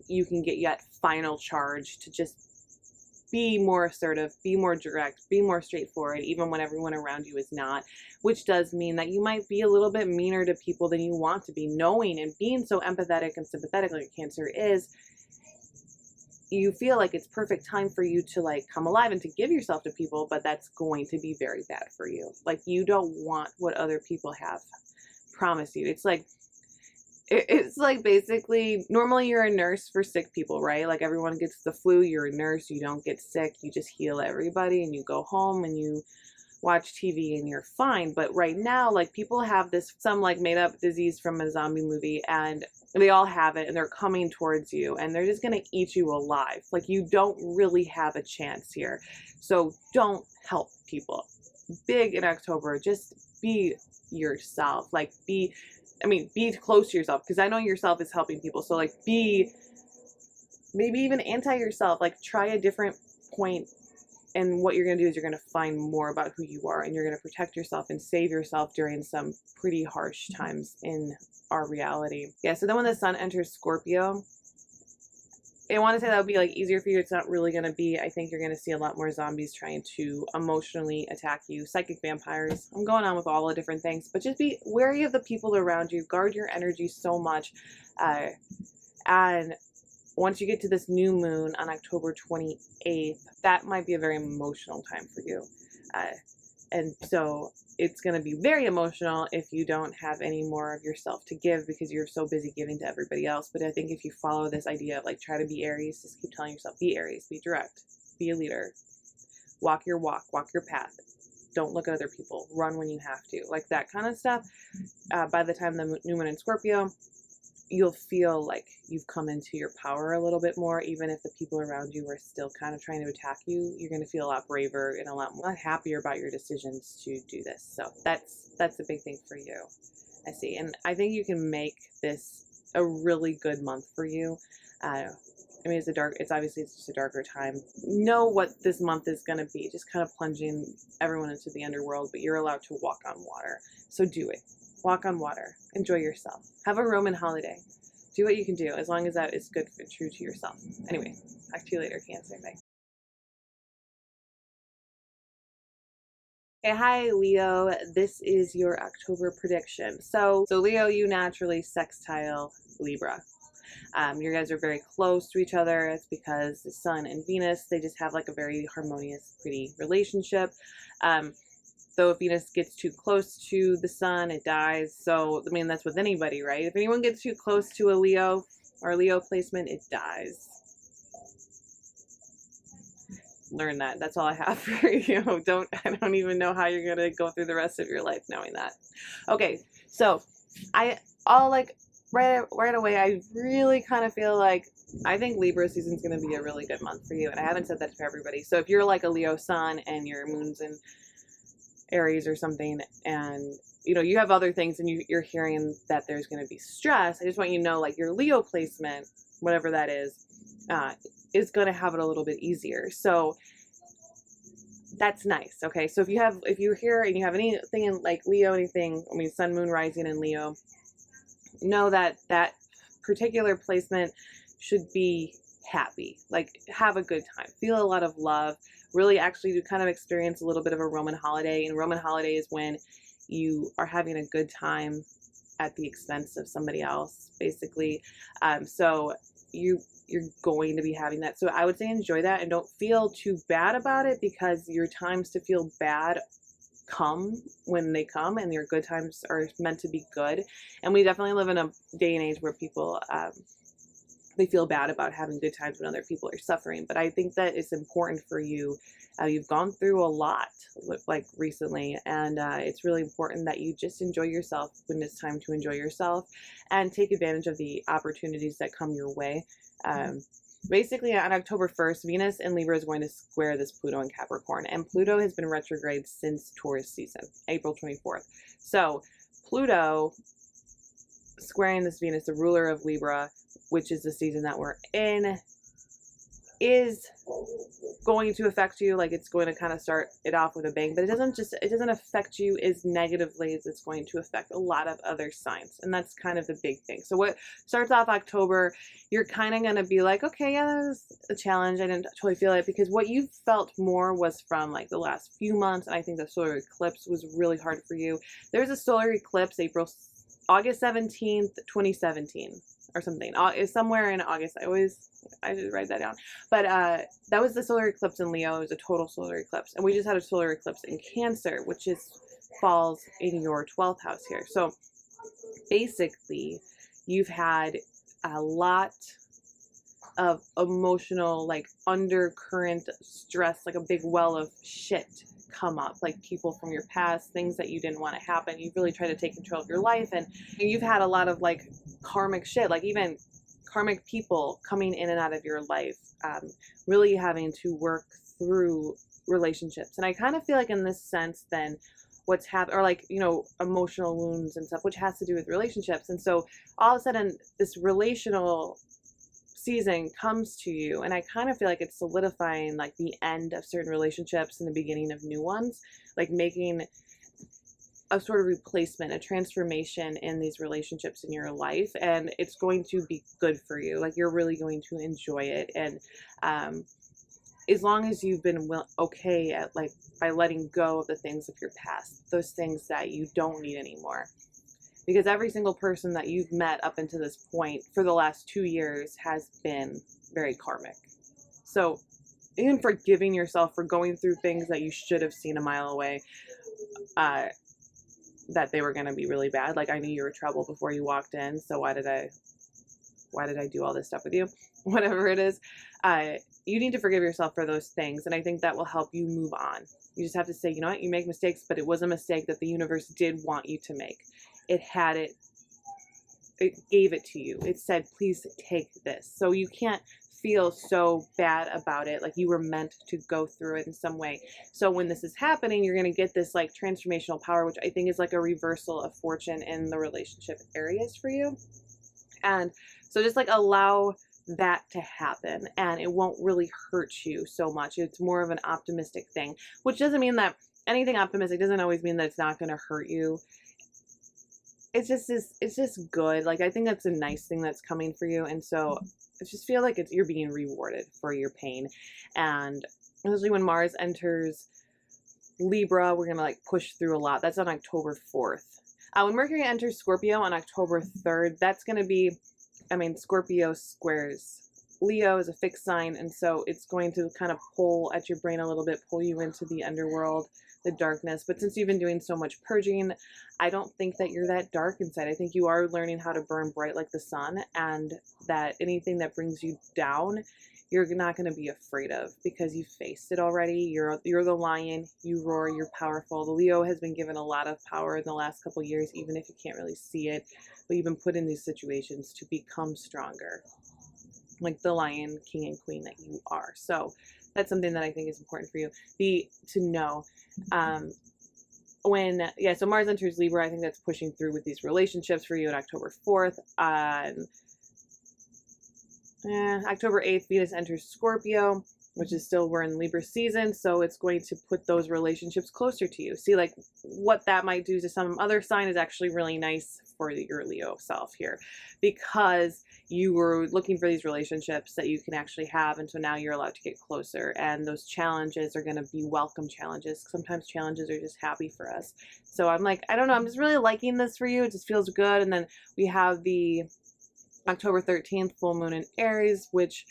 you can get yet final charge to just be more assertive, be more direct, be more straightforward, even when everyone around you is not, which does mean that you might be a little bit meaner to people than you want to be. Knowing and being so empathetic and sympathetic like a Cancer is, you feel like it's perfect time for you to like come alive and to give yourself to people, but that's going to be very bad for you. Like, you don't want what other people have promised you. It's like basically, normally you're a nurse for sick people, right? Like, everyone gets the flu, you're a nurse, you don't get sick, you just heal everybody and you go home and you watch TV and you're fine. But right now, like, people have this, some like made up disease from a zombie movie, and they all have it and they're coming towards you and they're just going to eat you alive. Like, you don't really have a chance here. So don't help people. Big in October, just be yourself. Like, be close to yourself, because I know yourself is helping people. So like, be maybe even anti yourself. Like, try a different point, and what you're going to do is you're going to find more about who you are, and you're going to protect yourself and save yourself during some pretty harsh times in our reality. Yeah, so then when the sun enters Scorpio, I want to say that would be like easier for you. It's not really going to be. I think you're going to see a lot more zombies trying to emotionally attack you. Psychic vampires. I'm going on with all the different things, but just be wary of the people around you. Guard your energy so much. And once you get to this new moon on October 28th, that might be a very emotional time for you. And so it's going to be very emotional if you don't have any more of yourself to give, because you're so busy giving to everybody else. But I think if you follow this idea of like, try to be Aries, just keep telling yourself, be Aries, be direct, be a leader, walk your walk, walk your path. Don't look at other people, run when you have to, like that kind of stuff. By the time the new moon in Scorpio, you'll feel like you've come into your power a little bit more. Even if the people around you are still kind of trying to attack you, you're going to feel a lot braver and a lot more happier about your decisions to do this. So that's a big thing for you, I see. And I think you can make this a really good month for you. I mean, it's obviously just a darker time. Know what this month is going to be, just kind of plunging everyone into the underworld, but you're allowed to walk on water. So do it. Walk on water. Enjoy yourself. Have a Roman holiday. Do what you can do, as long as that is good and true to yourself. Anyway, talk to you later, Cancer. Bye. Okay, hi Leo. This is your October prediction. So Leo, you naturally sextile Libra. You guys are very close to each other. It's because the Sun and Venus, they just have like a very harmonious, pretty relationship. Though if Venus gets too close to the Sun, it dies. So, I mean, that's with anybody, right? If anyone gets too close to a Leo or Leo placement, it dies. Learn that. That's all I have for you. I don't even know how you're going to go through the rest of your life knowing that. Okay, so right away, I really kind of feel like I think Libra season is going to be a really good month for you. And I haven't said that to everybody. So if you're like a Leo sun and your moon's in Aries or something, and you know you have other things and you're hearing that there's going to be stress, I just want you to know, like, your Leo placement, whatever that is going to have it a little bit easier. So that's nice. Okay, so if you're here and you have anything in like Leo, sun, moon, rising in Leo, know that that particular placement should be happy. Like, have a good time, feel a lot of love, really actually to kind of experience a little bit of a Roman holiday. And Roman holiday is when you are having a good time at the expense of somebody else, basically. So you're going to be having that. So I would say enjoy that and don't feel too bad about it, because your times to feel bad come when they come, and your good times are meant to be good. And we definitely live in a day and age where people they feel bad about having good times when other people are suffering. But I think that it's important for you. You've gone through a lot like recently, and it's really important that you just enjoy yourself when it's time to enjoy yourself and take advantage of the opportunities that come your way. Basically, on October 1st, Venus in Libra is going to square this Pluto in Capricorn, and Pluto has been retrograde since Taurus season, April 24th. So Pluto squaring this Venus, the ruler of Libra, which is the season that we're in, is going to affect you. Like, it's going to kind of start it off with a bang, but it doesn't affect you as negatively as it's going to affect a lot of other signs. And that's kind of the big thing. So what starts off October, you're kind of going to be like, okay, yeah, that was a challenge. I didn't totally feel it, because what you felt more was from like the last few months. And I think the solar eclipse was really hard for you. There's a solar eclipse August 17th, 2017 or something. It's somewhere in August. I just write that down. But that was the solar eclipse in Leo. It was a total solar eclipse. And we just had a solar eclipse in Cancer, which falls in your 12th house here. So basically, you've had a lot of emotional, like, undercurrent stress, like a big well of shit come up, like people from your past, things that you didn't want to happen. You've really tried to take control of your life, and you've had a lot of like karmic shit, like even karmic people coming in and out of your life, really having to work through relationships. And I kind of feel like in this sense, then what's happened, or like, you know, emotional wounds and stuff, which has to do with relationships. And so all of a sudden this relational season comes to you, and I kind of feel like it's solidifying like the end of certain relationships and the beginning of new ones, like making a sort of replacement, a transformation in these relationships in your life. And it's going to be good for you. Like, you're really going to enjoy it. And as long as you've been okay at, like, by letting go of the things of your past, those things that you don't need anymore. Because every single person that you've met up until this point for the last 2 years has been very karmic. So even forgiving yourself for going through things that you should have seen a mile away, that they were going to be really bad. Like, I knew you were trouble before you walked in, so why did I do all this stuff with you? Whatever it is, you need to forgive yourself for those things. And I think that will help you move on. You just have to say, you know what, you make mistakes, but it was a mistake that the universe did want you to make. It gave it to you. It said, please take this. So you can't feel so bad about it, like you were meant to go through it in some way. So when this is happening, you're going to get this like transformational power, which I think is like a reversal of fortune in the relationship areas for you. And so just like allow that to happen, and it won't really hurt you so much. It's more of an optimistic thing, which doesn't mean that anything optimistic doesn't always mean that it's not going to hurt you. It's just good. Like, I think that's a nice thing that's coming for you. And so I just feel like you're being rewarded for your pain. And especially when Mars enters Libra, we're going to like push through a lot. That's on October 4th. When Mercury enters Scorpio on October 3rd, that's going to be, Scorpio squares Leo is a fixed sign. And so it's going to kind of pull at your brain a little bit, pull you into the underworld, the darkness. But since you've been doing so much purging, I don't think that you're that dark inside. I think you are learning how to burn bright like the sun, and that anything that brings you down, you're not going to be afraid of, because you faced it already. You're the lion, you roar, you're powerful. The Leo has been given a lot of power in the last couple years, even if you can't really see it, but you've been put in these situations to become stronger, like the lion, king, and queen that you are. So that's something that I think is important for you to know. So Mars enters Libra, I think that's pushing through with these relationships for you on October 4th. October 8th, Venus enters Scorpio, which is still, we're in Libra season, so it's going to put those relationships closer to you. See, like, what that might do to some other sign is actually really nice for your Leo self here, because you were looking for these relationships that you can actually have, and so now you're allowed to get closer, and those challenges are going to be welcome challenges. Sometimes challenges are just happy for us. So I'm like, I don't know, I'm just really liking this for you. It just feels good. And then we have the October 13th full moon in Aries, which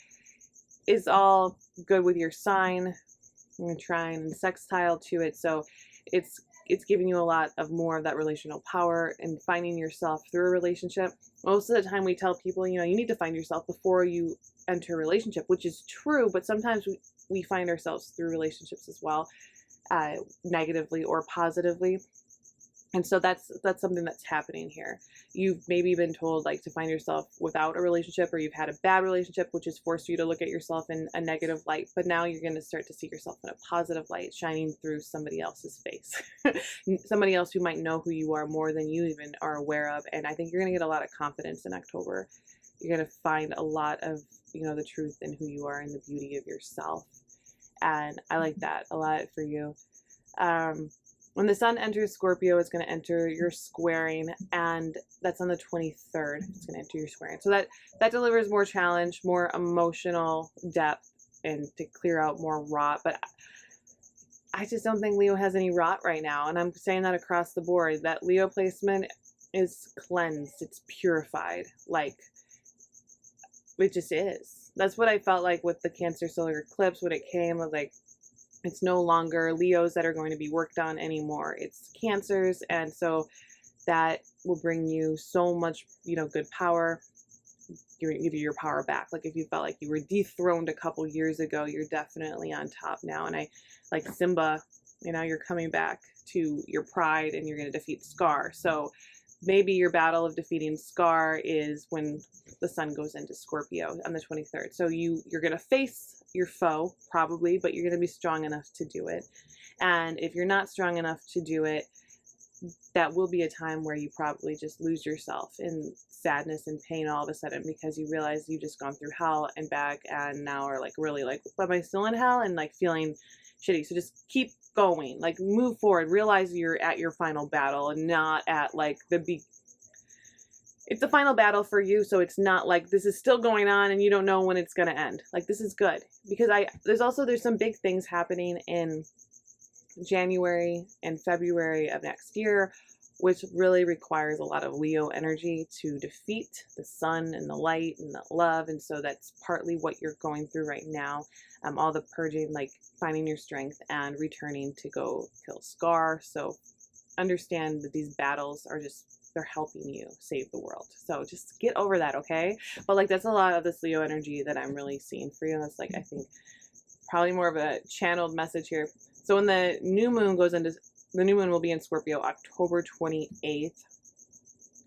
is all good with your sign. I'm going to try and sextile to it. So it's it's giving you a lot of more of that relational power and finding yourself through a relationship. Most of the time we tell people, you need to find yourself before you enter a relationship, which is true, but sometimes we find ourselves through relationships as well, negatively or positively. And so that's something that's happening here. You've maybe been told like to find yourself without a relationship, or you've had a bad relationship, which has forced you to look at yourself in a negative light. But now you're going to start to see yourself in a positive light, shining through somebody else's face, somebody else who might know who you are more than you even are aware of. And I think you're going to get a lot of confidence in October. You're going to find a lot of, the truth in who you are and the beauty of yourself. And I like that a lot for you. When the sun enters Scorpio, it's going to enter your squaring, and that's on the 23rd. It's going to enter your squaring. So that delivers more challenge, more emotional depth, and to clear out more rot. But I just don't think Leo has any rot right now. And I'm saying that across the board. That Leo placement is cleansed. It's purified. Like, it just is. That's what I felt like with the Cancer solar eclipse when it came. Was like, it's no longer Leos that are going to be worked on anymore. It's Cancers. And so that will bring you so much, good power. Give you your power back. Like if you felt like you were dethroned a couple years ago, you're definitely on top now. And I like Simba, you're coming back to your pride and you're going to defeat Scar. So maybe your battle of defeating Scar is when the sun goes into Scorpio on the 23rd. So you're going to face your foe probably, but you're going to be strong enough to do it. And if you're not strong enough to do it, that will be a time where you probably just lose yourself in sadness and pain all of a sudden, because you realize you've just gone through hell and back and now are like really like, am I still in hell? And like feeling shitty. So just keep going, like move forward, realize you're at your final battle and not at like it's the final battle for you. So it's not like this is still going on and you don't know when it's going to end. Like this is good, because there's some big things happening in January and February of next year, which really requires a lot of Leo energy to defeat the sun and the light and the love. And so that's partly what you're going through right now. All the purging, like finding your strength and returning to go kill Scar. So understand that these battles are they're helping you save the world. So just get over that, okay? But like that's a lot of this Leo energy that I'm really seeing for you. That's like, I think probably more of a channeled message here. So when the new moon will be in Scorpio October 28th,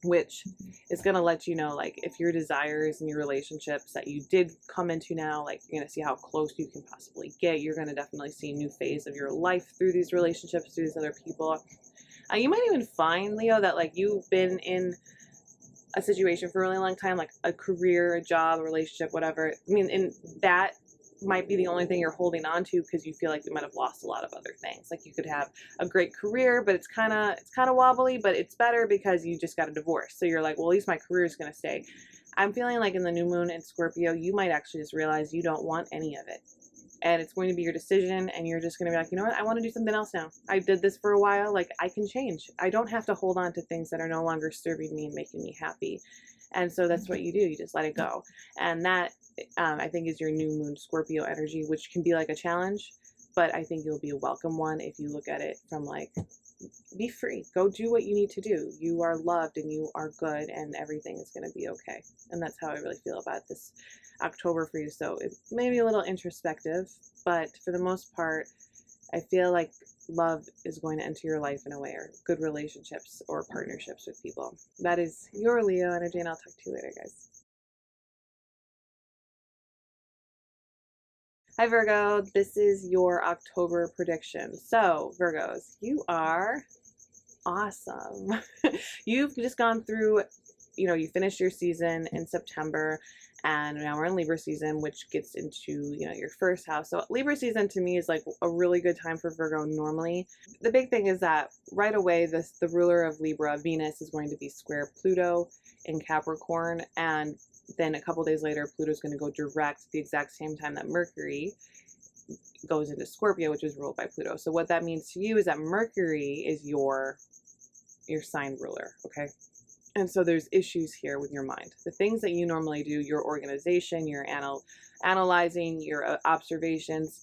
which is going to let you know, like, if your desires and your relationships that you did come into now, like, you're going to see how close you can possibly get. You're going to definitely see a new phase of your life through these relationships, through these other people. You might even find, Leo, that, like, you've been in a situation for a really long time, like a career, a job, a relationship, whatever. I mean, and that might be the only thing you're holding on to because you feel like you might have lost a lot of other things. Like you could have a great career, but it's kind of wobbly, but it's better because you just got a divorce. So you're like, well, at least my career is going to stay. I'm feeling like in the new moon in Scorpio, you might actually just realize you don't want any of it. And it's going to be your decision, and you're just going to be like, you know what, I want to do something else now. I did this for a while. Like, I can change. I don't have to hold on to things that are no longer serving me and making me happy. And so that's what you do. You just let it go. And that, I think, is your new moon Scorpio energy, which can be like a challenge, but I think you'll be a welcome one if you look at it from like, be free. Go do what you need to do. You are loved and you are good, and everything is going to be okay. And that's how I really feel about this October for you. So it may be a little introspective, but for the most part, I feel like love is going to enter your life in a way, or good relationships or partnerships with people. That is your Leo energy, and I'll talk to you later, guys. Hi Virgo, this is your October prediction. So Virgos, you are awesome. You've just gone through, you finished your season in September, and now we're in Libra season, which gets into, your first house. So Libra season to me is like a really good time for Virgo normally. The big thing is that right away, the ruler of Libra, Venus, is going to be square Pluto in Capricorn, and then a couple days later, Pluto's going to go direct at the exact same time that Mercury goes into Scorpio, which is ruled by Pluto. So what that means to you is that Mercury is your sign ruler, okay? And so there's issues here with your mind. The things that you normally do, your organization, your analyzing, your observations,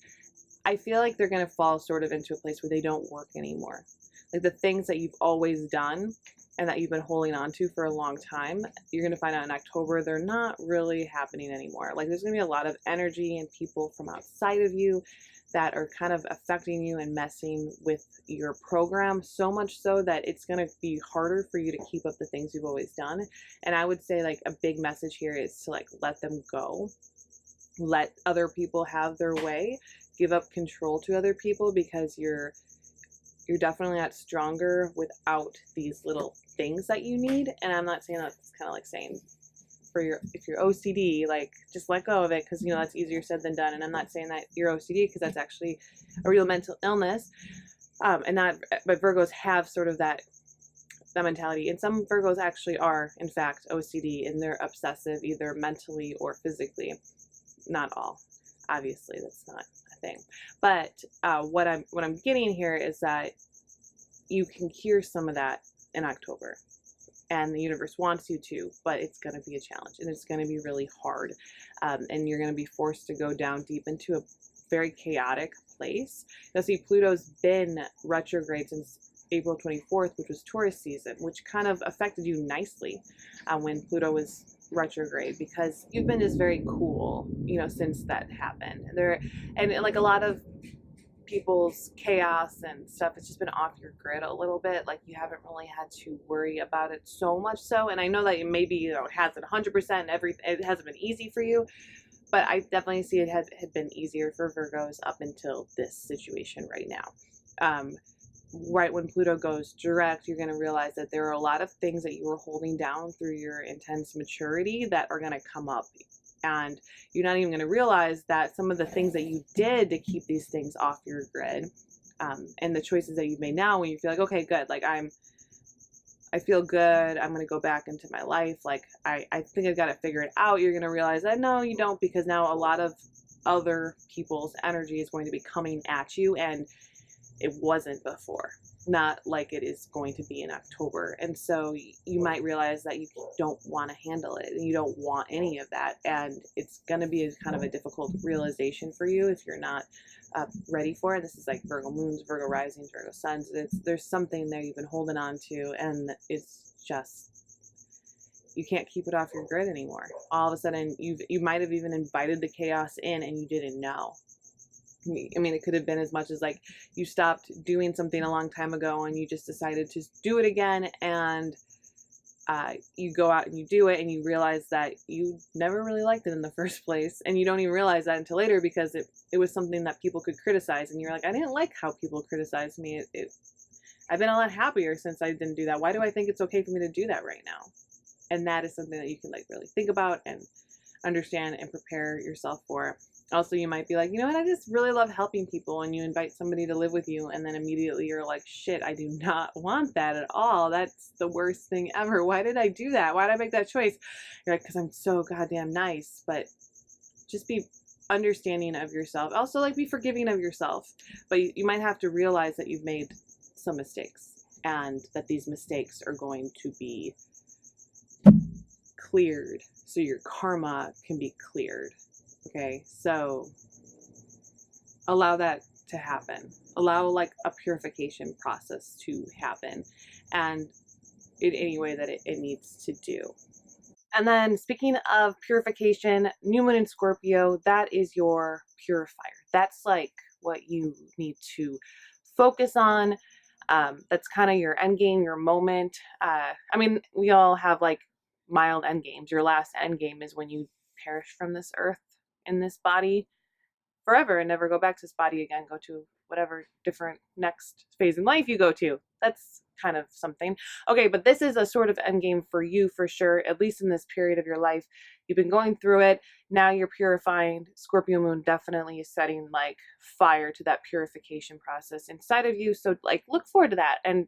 I feel like they're going to fall sort of into a place where they don't work anymore. Like the things that you've always done and that you've been holding on to for a long time, you're going to find out in October they're not really happening anymore. Like there's going to be a lot of energy and people from outside of you that are kind of affecting you and messing with your program, so much so that it's going to be harder for you to keep up the things you've always done. And I would say like a big message here is to like let them go. Let other people have their way. Give up control to other people, because you're definitely not stronger without these little things that you need. And I'm not saying that's kind of like saying for if you're OCD, like just let go of it, because you know that's easier said than done. And I'm not saying that you're OCD, because that's actually a real mental illness. And not, but Virgos have sort of that mentality, and some Virgos actually are in fact OCD, and they're obsessive either mentally or physically. Not all, obviously, that's not a thing. But what I'm getting here is that you can cure some of that in October, and the universe wants you to, but it's going to be a challenge, and it's going to be really hard, and you're going to be forced to go down deep into a very chaotic place. Now, see, Pluto's been retrograde since April 24th, which was Taurus season, which kind of affected you nicely when Pluto was retrograde, because you've been just very cool, you know, since that happened. And like a lot of people's chaos and stuff, it's just been off your grid a little bit. Like you haven't really had to worry about it so much so. And I know that maybe, you know, it hasn't 100% and everything, it hasn't been easy for you, but I definitely see it had been easier for Virgos up until this situation right now. Right when Pluto goes direct, you're going to realize that there are a lot of things that you were holding down through your intense maturity that are going to come up. And you're not even going to realize that some of the things that you did to keep these things off your grid, and the choices that you've made now, when you feel like, okay, good, like I feel good, I'm going to go back into my life, like I think I've got it figured out, you're going to realize that no, you don't, because now a lot of other people's energy is going to be coming at you, and it wasn't before, not like it is going to be in October. And so you might realize that you don't want to handle it, and you don't want any of that, and it's going to be a kind of a difficult realization for you if you're not ready for it. This is like Virgo moons, Virgo risings, Virgo suns. There's something there you've been holding on to, and it's just, you can't keep it off your grid anymore. All of a sudden you might have even invited the chaos in and you didn't know. I mean, it could have been as much as like you stopped doing something a long time ago and you just decided to do it again, and you go out and you do it and you realize that you never really liked it in the first place, and you don't even realize that until later, because it was something that people could criticize, and you're like, I didn't like how people criticized me. I've been a lot happier since I didn't do that. Why do I think it's okay for me to do that right now? And that is something that you can like really think about and understand and prepare yourself for. Also, you might be like, you know what, I just really love helping people, and you invite somebody to live with you, and then immediately you're like, shit, I do not want that at all. That's the worst thing ever. Why did I do that? Why did I make that choice? You're like, because I'm so goddamn nice. But just be understanding of yourself. Also, like, be forgiving of yourself. But you might have to realize that you've made some mistakes, and that these mistakes are going to be cleared, so your karma can be cleared. Okay, so allow that to happen. Allow like a purification process to happen, and in any way that it needs to do. And then speaking of purification, new moon in Scorpio, that is your purifier. That's like what you need to focus on. That's kind of your end game, your moment. I mean, we all have like mild end games. Your last end game is when you perish from this earth in this body forever and never go back to this body again, go to whatever different next phase in life you go to. That's kind of something. Okay, but this is a sort of end game for you for sure, at least in this period of your life. You've been going through it. Now you're purifying. Scorpio moon definitely is setting like fire to that purification process inside of you. So like look forward to that, and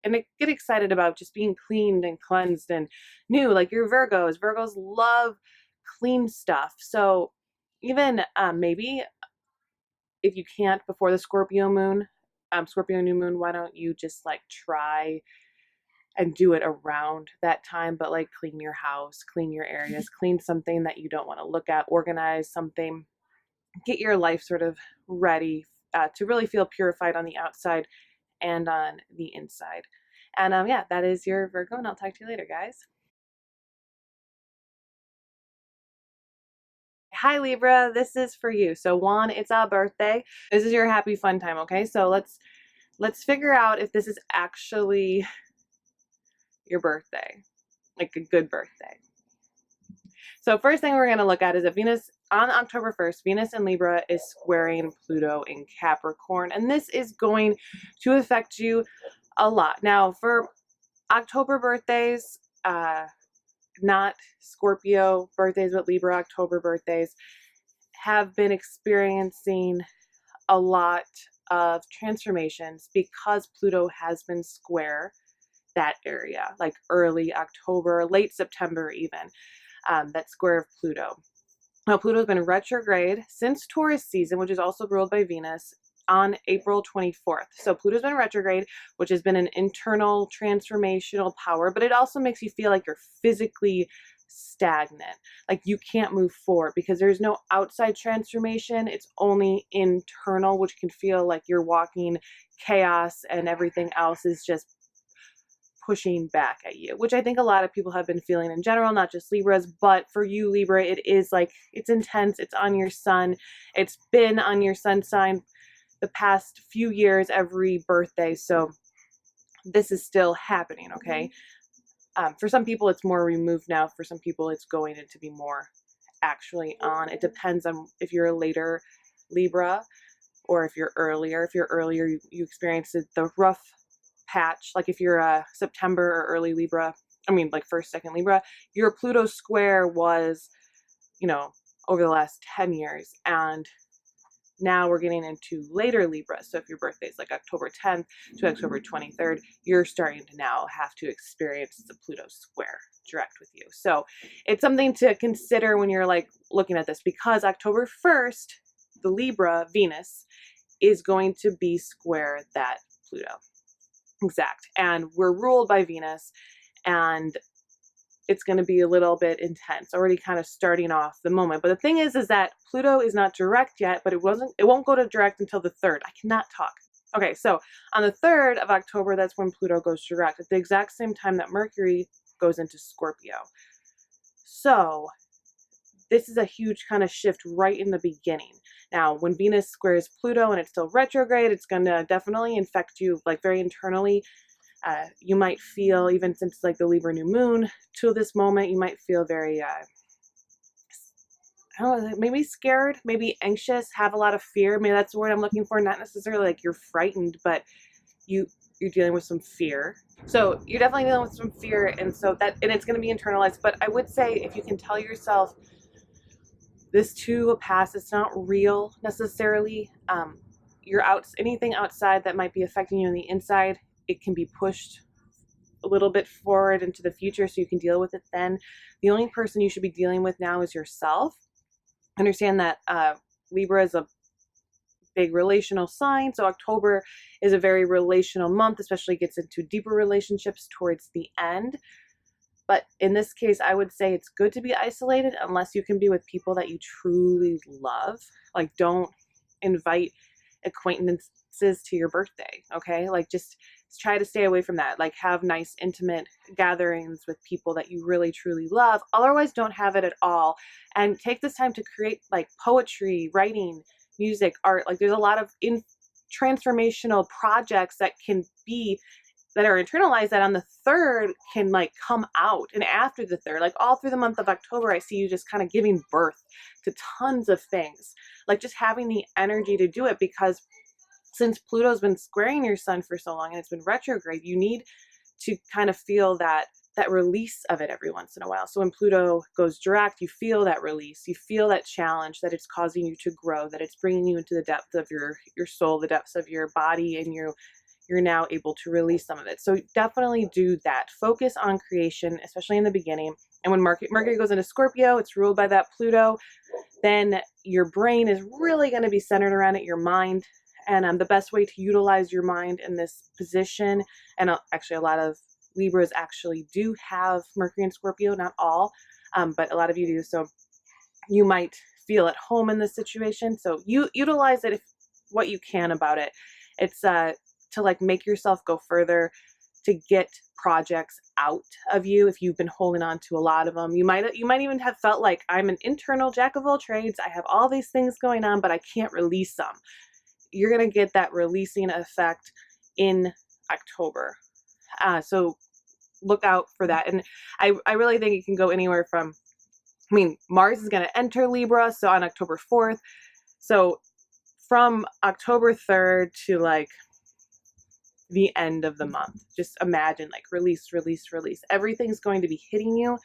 get excited about just being cleaned and cleansed and new. Like your Virgos. Virgos love clean stuff. So even maybe if you can't before the Scorpio moon, Scorpio new moon, why don't you just like try and do it around that time, but like clean your house, clean your areas, clean something that you don't want to look at, organize something, get your life sort of ready to really feel purified on the outside and on the inside. And yeah, that is your Virgo, and I'll talk to you later, guys. Hi Libra, this is for you. So Juan, it's our birthday. This is your happy fun time, okay? So let's figure out if this is actually your birthday, like a good birthday. So first thing we're going to look at is that Venus, on October 1st, Venus in Libra is squaring Pluto in Capricorn, and this is going to affect you a lot. Now, for October birthdays, not Scorpio birthdays, but Libra October birthdays, have been experiencing a lot of transformations because Pluto has been square that area, like early October, late September even, that square of Pluto. Now, Pluto's been retrograde since Taurus season, which is also ruled by Venus, on April 24th. So Pluto's been retrograde, which has been an internal transformational power, but it also makes you feel like you're physically stagnant, like you can't move forward because there's no outside transformation. It's only internal, which can feel like you're walking chaos and everything else is just pushing back at you, which I think a lot of people have been feeling in general, not just Libras, but for you, Libra, it is like, it's intense. It's on your sun. It's been on your sun sign the past few years, every birthday. So this is still happening, okay? For some people, it's more removed now. For some people, it's going to be more actually on. It depends on if you're a later Libra or if you're earlier. If you're earlier, you experience the rough patch. Like if you're a September or early Libra, I mean like first, second Libra, your Pluto square was, over the last 10 years. And now we're getting into later Libra. So if your birthday is like October 10th to October 23rd, you're starting to now have to experience the Pluto square direct with you. So it's something to consider when you're like looking at this, because October 1st, the Libra Venus is going to be square that Pluto. Exact. And we're ruled by Venus, and it's going to be a little bit intense, already kind of starting off the moment. But the thing is that Pluto is not direct yet, but it won't go to direct until the 3rd. I cannot talk. Okay, so on the 3rd of October, that's when Pluto goes direct, at the exact same time that Mercury goes into Scorpio. So this is a huge kind of shift right in the beginning. Now, when Venus squares Pluto and it's still retrograde, it's going to definitely infect you like very internally. You might feel, even since like the Libra new moon to this moment, you might feel very, I don't know, maybe scared, maybe anxious, have a lot of fear. Maybe that's the word I'm looking for. Not necessarily like you're frightened, but you're dealing with some fear. So you're definitely dealing with some fear. And it's going to be internalized. But I would say if you can tell yourself this too will pass, it's not real necessarily. Anything outside that might be affecting you on the inside, it can be pushed a little bit forward into the future so you can deal with it then. The only person you should be dealing with now is yourself. Understand that Libra is a big relational sign, so October is a very relational month, especially gets into deeper relationships towards the end. But in this case, I would say it's good to be isolated unless you can be with people that you truly love. Like, don't invite acquaintances to your birthday, okay? Like, just try to stay away from that. Like, have nice, intimate gatherings with people that you really, truly love. Otherwise, don't have it at all. And take this time to create, like, poetry, writing, music, art. Like, there's a lot of transformational projects that are internalized that on the 3rd can like come out. And after the 3rd, like all through the month of October, I see you just kind of giving birth to tons of things, like just having the energy to do it, because since Pluto's been squaring your sun for so long and it's been retrograde, you need to kind of feel that release of it every once in a while. So when Pluto goes direct, you feel that release, you feel that challenge, that it's causing you to grow, that it's bringing you into the depth of your soul, the depths of your body, and you're now able to release some of it. So definitely do that. Focus on creation, especially in the beginning. And when Mercury goes into Scorpio, it's ruled by that Pluto, then your brain is really going to be centered around it, your mind. And the best way to utilize your mind in this position, and actually a lot of Libras actually do have Mercury in Scorpio, not all, but a lot of you do. So you might feel at home in this situation. So you utilize it what you can about it. It's to like make yourself go further, to get projects out of you if you've been holding on to a lot of them. You might even have felt like, I'm an internal jack of all trades, I have all these things going on, but I can't release them. You're going to get that releasing effect in October. So look out for that. And I really think it can go anywhere from, I mean, Mars is going to enter Libra, so on October 4th. So from October 3rd to like the end of the month, just imagine like release, release, release. Everything's going to be hitting you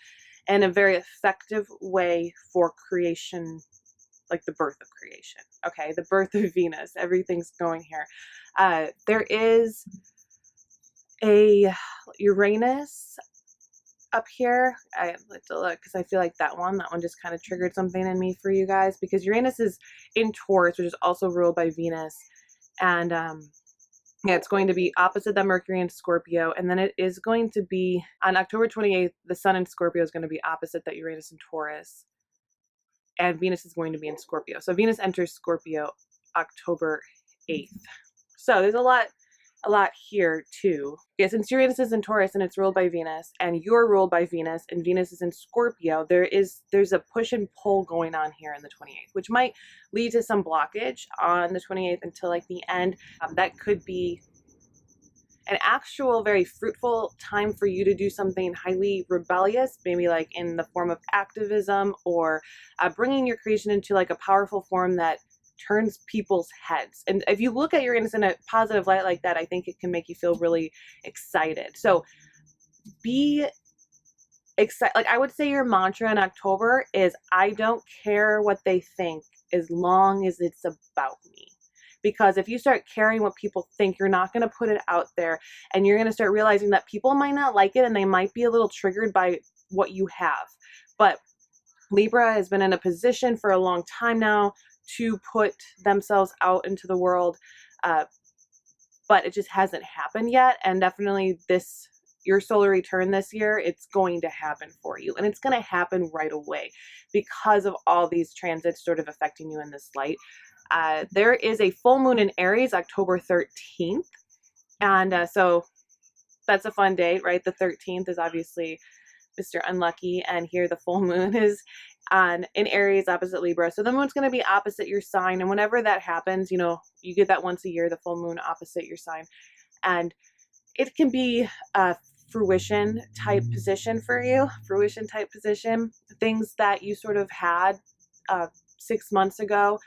in a very effective way for creation, like the birth of creation. Okay, the birth of Venus. Everything's going here. There is a Uranus up here. I like to look because I feel like that one just kind of triggered something in me for you guys, because Uranus is in Taurus, which is also ruled by Venus. And yeah, it's going to be opposite that Mercury in Scorpio. And then it is going to be on October 28th, the Sun in Scorpio is going to be opposite that Uranus in Taurus. And Venus is going to be in Scorpio. So Venus enters Scorpio October 8th. So there's a lot here too. Yeah, since Uranus is in Taurus and it's ruled by Venus, and you're ruled by Venus, and Venus is in Scorpio, there's a push and pull going on here in the 28th, which might lead to some blockage on the 28th until like the end. That could be an actual very fruitful time for you to do something highly rebellious, maybe like in the form of activism, or bringing your creation into like a powerful form that turns people's heads. And if you look at Uranus in a positive light like that, I think it can make you feel really excited. So be excited. Like I would say your mantra in October is, I don't care what they think as long as it's about me. Because if you start caring what people think, you're not going to put it out there, and you're going to start realizing that people might not like it and they might be a little triggered by what you have. But Libra has been in a position for a long time now to put themselves out into the world, but it just hasn't happened yet. And definitely your solar return this year, it's going to happen for you, and it's going to happen right away because of all these transits sort of affecting you in this light. There is a full moon in Aries October 13th, and so that's a fun date, right? The 13th is obviously Mr. Unlucky, and here the full moon is in Aries opposite Libra. So the moon's going to be opposite your sign, and whenever that happens, you get that once a year, the full moon opposite your sign, and it can be a fruition type position for you, things that you sort of had 6 months ago,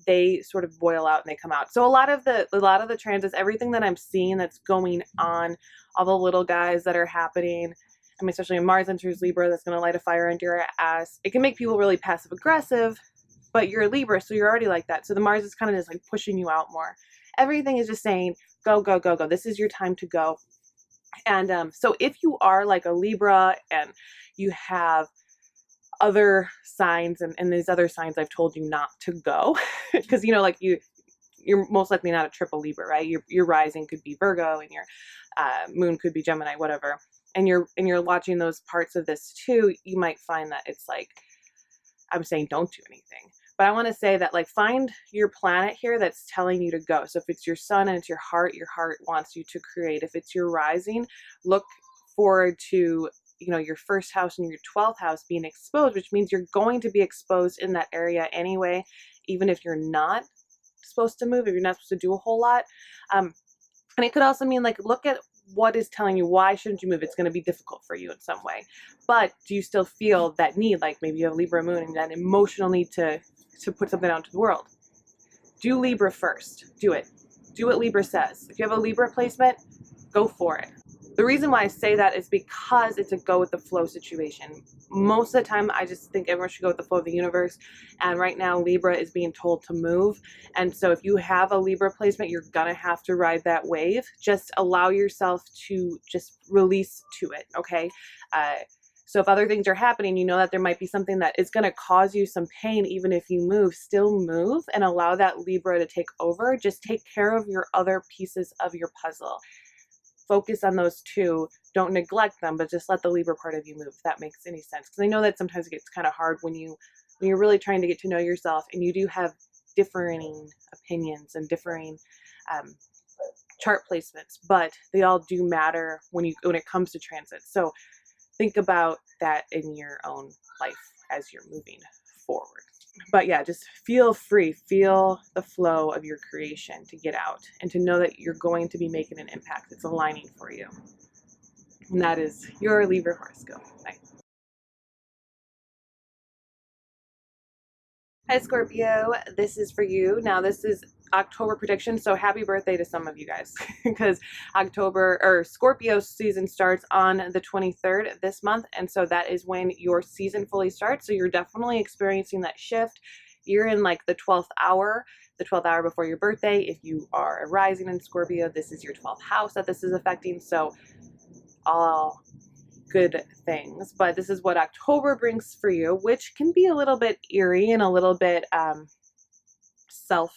they sort of boil out and they come out. So a lot of the transits, everything that I'm seeing that's going on, all the little guys that are happening, I mean, especially when Mars enters Libra, that's going to light a fire under your ass. It can make people really passive aggressive, but you're a Libra, so you're already like that. So the Mars is kind of just like pushing you out more. Everything is just saying, go, go, go, go. This is your time to go. And so if you are like a Libra and you have other signs, and these other signs I've told you not to go, because like you're most likely not a triple Libra, right? Your rising could be Virgo, and your moon could be Gemini, whatever. And you're watching those parts of this too, you might find that it's like, I'm saying don't do anything. But I want to say that, like, find your planet here that's telling you to go. So if it's your sun and it's your heart wants you to create. If it's your rising, look forward to, your first house and your 12th house being exposed, which means you're going to be exposed in that area anyway, even if you're not supposed to move, if you're not supposed to do a whole lot. And it could also mean, like, look at what is telling you, why shouldn't you move? It's going to be difficult for you in some way. But do you still feel that need? Like maybe you have Libra moon and that emotional need to put something out into the world. Do Libra first. Do it. Do what Libra says. If you have a Libra placement, go for it. The reason why I say that is because it's a go with the flow situation. Most of the time, I just think everyone should go with the flow of the universe. And right now, Libra is being told to move. And so if you have a Libra placement, you're going to have to ride that wave. Just allow yourself to just release to it, okay? So if other things are happening, you know that there might be something that is going to cause you some pain, even if you move, still move and allow that Libra to take over. Just take care of your other pieces of your puzzle. Focus on those two. Don't neglect them, but just let the Libra part of you move, if that makes any sense. Because I know that sometimes it gets kind of hard when you're really trying to get to know yourself, and you do have differing opinions and differing chart placements, but they all do matter when it comes to transit. So think about that in your own life as you're moving forward. But yeah, just feel free, feel the flow of your creation to get out and to know that you're going to be making an impact. It's aligning for you. And that is your Libra horoscope. Bye. Hi Scorpio, this is for you. Now this is October prediction, so happy birthday to some of you guys because Scorpio season starts on the 23rd this month, and so that is when your season fully starts. So you're definitely experiencing that shift. You're in like the 12th hour before your birthday. If you are a rising in Scorpio, this is your 12th house that this is affecting, so all good things. But this is what October brings for you, which can be a little bit eerie and a little bit self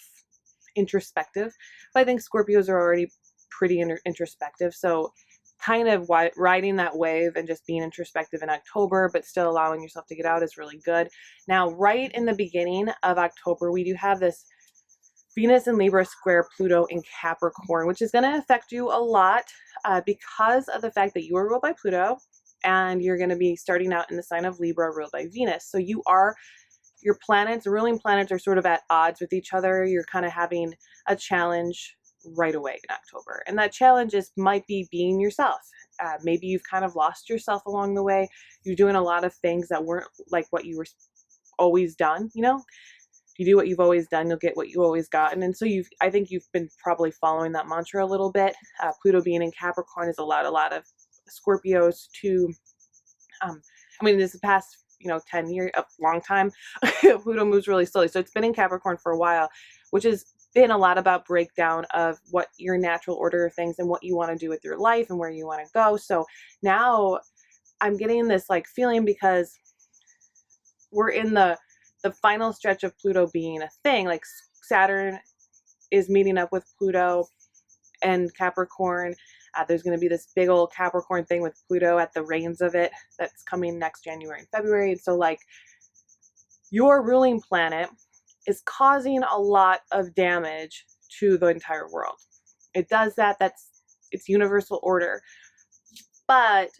introspective, but I think Scorpios are already pretty introspective, so kind of riding that wave and just being introspective in October but still allowing yourself to get out is really good. Now right in the beginning of October, we do have this Venus in Libra square Pluto in Capricorn, which is going to affect you a lot because of the fact that you are ruled by Pluto and you're going to be starting out in the sign of Libra ruled by Venus. So your planets, ruling planets, are sort of at odds with each other. You're kind of having a challenge right away in October. And that challenge might be being yourself. Maybe you've kind of lost yourself along the way. You're doing a lot of things that weren't like what you were always done. You know, if you do what you've always done, you'll get what you always gotten. And so I think you've been probably following that mantra a little bit. Pluto being in Capricorn has allowed a lot of Scorpios to, this past 10 years, a long time, Pluto moves really slowly. So it's been in Capricorn for a while, which has been a lot about breakdown of what your natural order of things and what you want to do with your life and where you want to go. So now I'm getting this like feeling because we're in the final stretch of Pluto being a thing. Like Saturn is meeting up with Pluto and Capricorn. There's going to be this big old Capricorn thing with Pluto at the reins of it that's coming next January and February. And so like your ruling planet is causing a lot of damage to the entire world. It does that. It's universal order. But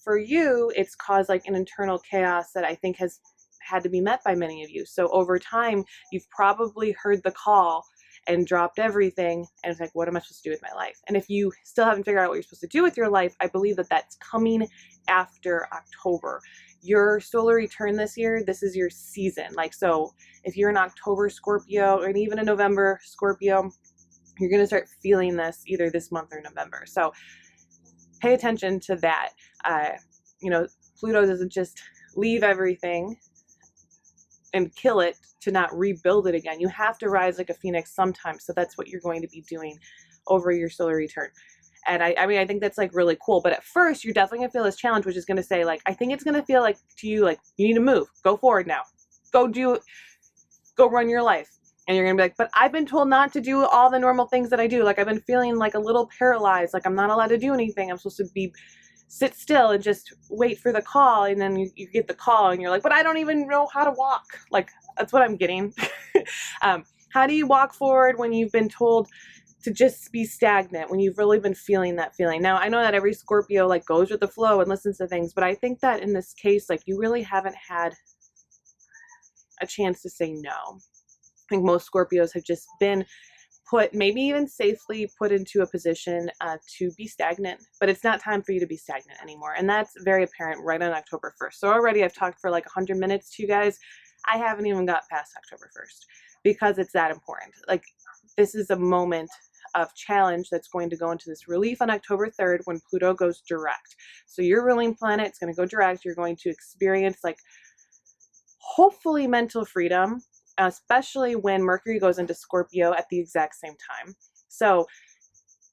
for you, it's caused like an internal chaos that I think has had to be met by many of you. So over time, you've probably heard the call and dropped everything, and it's like, what am I supposed to do with my life? And if you still haven't figured out what you're supposed to do with your life, I believe that that's coming after October. Your solar return this year, this is your season. Like, so if you're an October Scorpio or even a November Scorpio, you're going to start feeling this either this month or November. So pay attention to that. Pluto doesn't just leave everything and kill it to not rebuild it again. You have to rise like a phoenix sometimes. So that's what you're going to be doing over your solar return. And I think that's like really cool. But at first, you're definitely going to feel this challenge, which is going to say, like, I think it's going to feel like to you, like, you need to move. Go forward now. Go run your life. And you're going to be like, but I've been told not to do all the normal things that I do. Like, I've been feeling like a little paralyzed. Like, I'm not allowed to do anything. I'm supposed to sit still and just wait for the call. And then you get the call and you're like, but I don't even know how to walk. Like, that's what I'm getting. How do you walk forward when you've been told to just be stagnant, when you've really been feeling that feeling? Now, I know that every Scorpio like goes with the flow and listens to things, but I think that in this case, like, you really haven't had a chance to say no. I think most Scorpios have just been put, maybe even safely put into a position to be stagnant, but it's not time for you to be stagnant anymore. And that's very apparent right on October 1st. So already I've talked for like 100 minutes to you guys. I haven't even got past October 1st because it's that important. Like, this is a moment of challenge that's going to go into this relief on October 3rd when Pluto goes direct. So your ruling planet is going to go direct. You're going to experience like hopefully mental freedom, especially when Mercury goes into Scorpio at the exact same time. So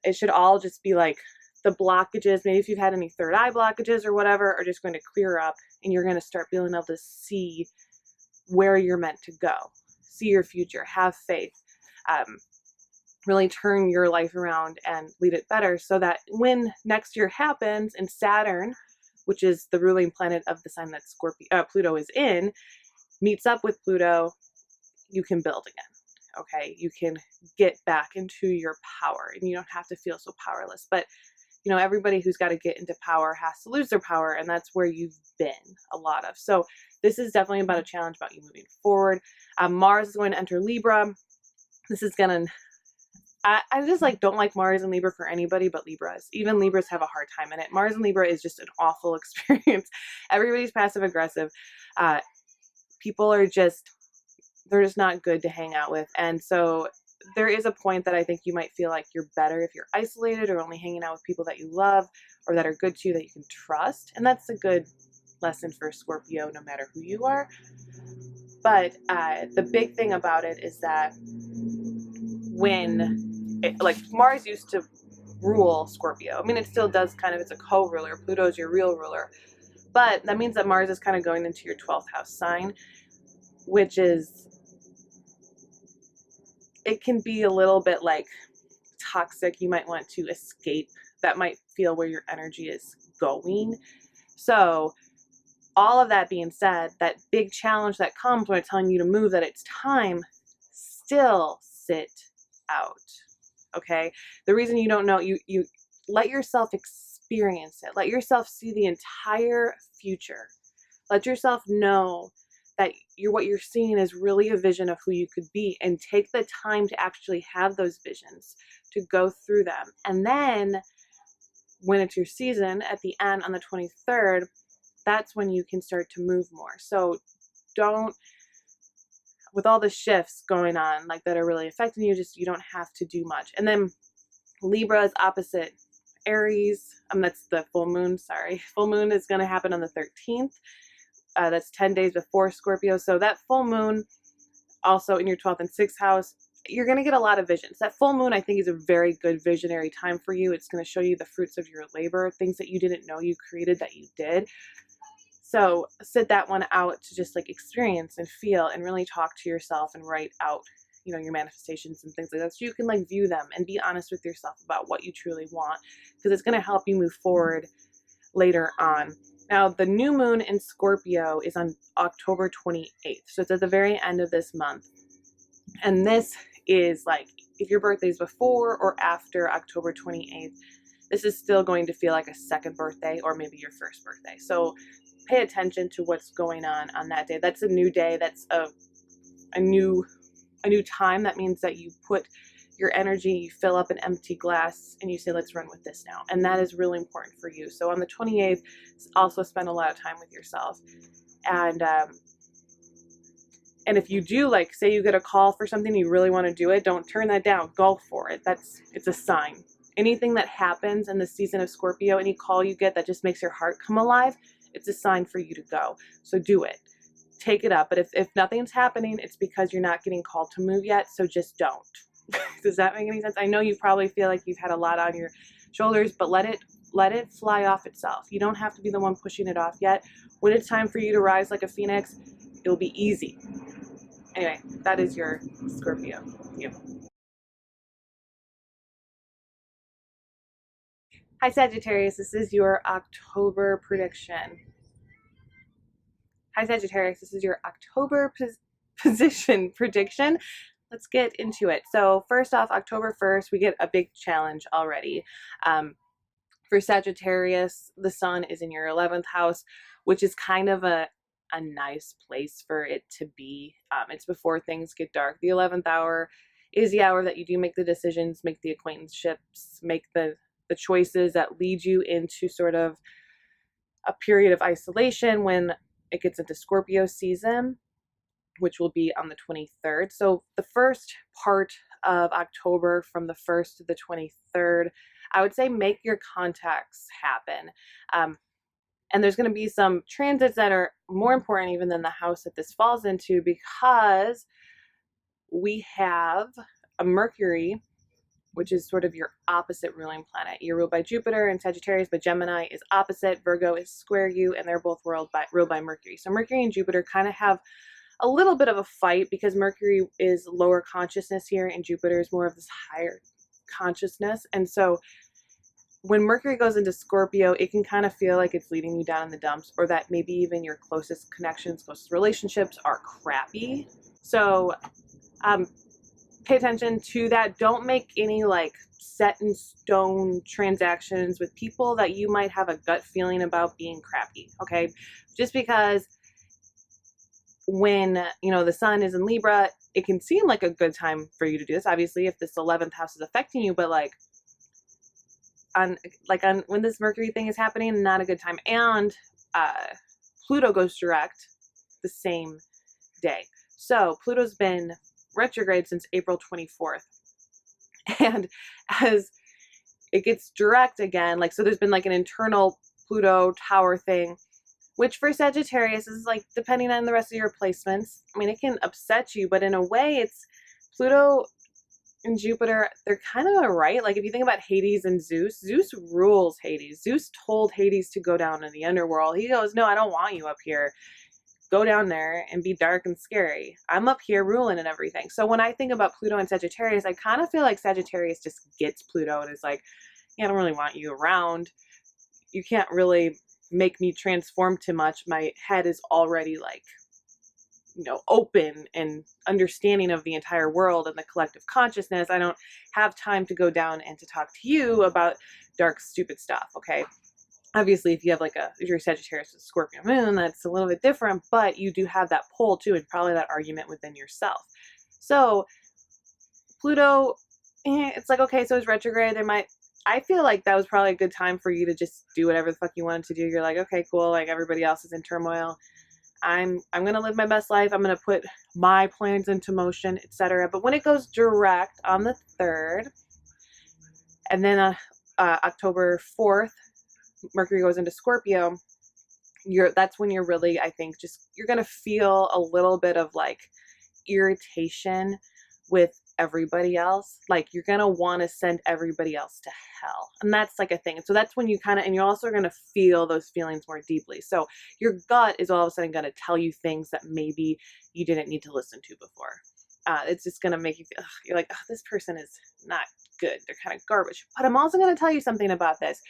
it should all just be like the blockages, maybe if you've had any third eye blockages or whatever, are just going to clear up, and you're going to start being able to see where you're meant to go, see your future, have faith, really turn your life around and lead it better, so that when next year happens and Saturn, which is the ruling planet of the sign that Pluto is in, meets up with Pluto, you can build again. okay? You can get back into your power and you don't have to feel so powerless. But, you know, everybody who's got to get into power has to lose their power, and that's where you've been a lot of. So this is definitely about a challenge about you moving forward. Mars is going to enter Libra. This is going to, I just like don't like Mars and Libra for anybody but Libras. Even Libras have a hard time in it. Mars and Libra is just an awful experience. Everybody's passive aggressive. People are just, they're just not good to hang out with. And so there is a point that I think you might feel like you're better if you're isolated or only hanging out with people that you love or that are good to you, that you can trust. And that's a good lesson for Scorpio, no matter who you are. But the big thing about it is that like Mars used to rule Scorpio. I mean, it still does kind of, it's a co-ruler. Pluto's your real ruler. But that means that Mars is kind of going into your 12th house sign, which is, it can be a little bit like toxic. You might want to escape. That might feel where your energy is going. So all of that being said, that big challenge that comes when it's telling you to move, that it's time, still sit out. Okay? The reason you don't know, you let yourself experience it. Let yourself see the entire future. Let yourself know that what you're seeing is really a vision of who you could be, and take the time to actually have those visions, to go through them. And then when it's your season at the end on the 23rd, that's when you can start to move more. So don't, with all the shifts going on like that are really affecting you, just, you don't have to do much. And then Libra is opposite Aries. That's the full moon, sorry. Full moon is going to happen on the 13th. That's 10 days before Scorpio. So that full moon, also in your 12th and 6th house, you're going to get a lot of visions. That full moon, I think, is a very good visionary time for you. It's going to show you the fruits of your labor, things that you didn't know you created that you did. So sit that one out to just like experience and feel and really talk to yourself and write out, you know, your manifestations and things like that, so you can like view them and be honest with yourself about what you truly want, because it's going to help you move forward later on. Now, the new moon in Scorpio is on October 28th. So it's at the very end of this month. And this is like, if your birthday is before or after October 28th, this is still going to feel like a second birthday or maybe your first birthday. So pay attention to what's going on that day. That's a new day. That's a new time. That means that you put your energy, you fill up an empty glass, and you say, let's run with this now. And that is really important for you. So on the 28th, also spend a lot of time with yourself. And if you do, like, say you get a call for something, you really want to do it, don't turn that down. Go for it. It's a sign. Anything that happens in the season of Scorpio, any call you get that just makes your heart come alive, it's a sign for you to go. So do it. Take it up. But if nothing's happening, it's because you're not getting called to move yet. So just don't. Does that make any sense? I know you probably feel like you've had a lot on your shoulders, but let it fly off itself. You don't have to be the one pushing it off yet. When it's time for you to rise like a phoenix, it'll be easy. Anyway, that is your Scorpio. Yeah. Hi Sagittarius, this is your October prediction. Hi Sagittarius, this is your October position prediction. Let's get into it. So first off, October 1st, we get a big challenge already. For Sagittarius, the sun is in your 11th house, which is kind of a nice place for it to be. It's before things get dark. The 11th hour is the hour that you do make the decisions, make the acquaintanceships, make the choices that lead you into sort of a period of isolation when it gets into Scorpio season, which will be on the 23rd. So the first part of October, from the 1st to the 23rd, I would say make your contacts happen. And there's going to be some transits that are more important even than the house that this falls into, because we have a Mercury, which is sort of your opposite ruling planet. You're ruled by Jupiter and Sagittarius, but Gemini is opposite. Virgo is square you, and they're both ruled by Mercury. So Mercury and Jupiter kind of have a little bit of a fight, because Mercury is lower consciousness here and Jupiter is more of this higher consciousness. And so when Mercury goes into Scorpio, it can kind of feel like it's leading you down in the dumps, or that maybe even your closest connections, closest relationships are crappy. So pay attention to that. Don't make any like set in stone transactions with people that you might have a gut feeling about being crappy, okay? Just because when, you know, the sun is in Libra, it can seem like a good time for you to do this. Obviously, if this 11th house is affecting you, but like on when this Mercury thing is happening, not a good time. And Pluto goes direct the same day. So Pluto's been retrograde since April 24th. And as it gets direct again, like, so there's been like an internal Pluto tower thing, which for Sagittarius is like, depending on the rest of your placements, I mean, it can upset you, but in a way it's Pluto and Jupiter, they're kind of right. Like if you think about Hades and Zeus, Zeus rules Hades. Zeus told Hades to go down in the underworld. He goes, no, I don't want you up here. Go down there and be dark and scary. I'm up here ruling and everything. So when I think about Pluto and Sagittarius, I kind of feel like Sagittarius just gets Pluto and is like, yeah, I don't really want you around. You can't really make me transform too much. My head is already like, you know, open and understanding of the entire world and the collective consciousness. I don't have time to go down and to talk to you about dark, stupid stuff. Okay. Obviously, if you have like if you're Sagittarius with Scorpio moon, that's a little bit different, but you do have that pull too, and probably that argument within yourself. So Pluto, it's like, okay, so it's retrograde. I feel like that was probably a good time for you to just do whatever the fuck you wanted to do. You're like, okay, cool. Like everybody else is in turmoil. I'm going to live my best life. I'm going to put my plans into motion, etc. But when it goes direct on the 3rd, and then October 4th, Mercury goes into Scorpio, that's when you're really, I think, you're going to feel a little bit of like irritation with everybody else. Like you're going to want to send everybody else to hell. And that's like a thing. And so that's when you and you're also going to feel those feelings more deeply. So your gut is all of a sudden going to tell you things that maybe you didn't need to listen to before. It's just going to make you feel, you're like, oh, this person is not good. They're kind of garbage. But I'm also going to tell you something about this.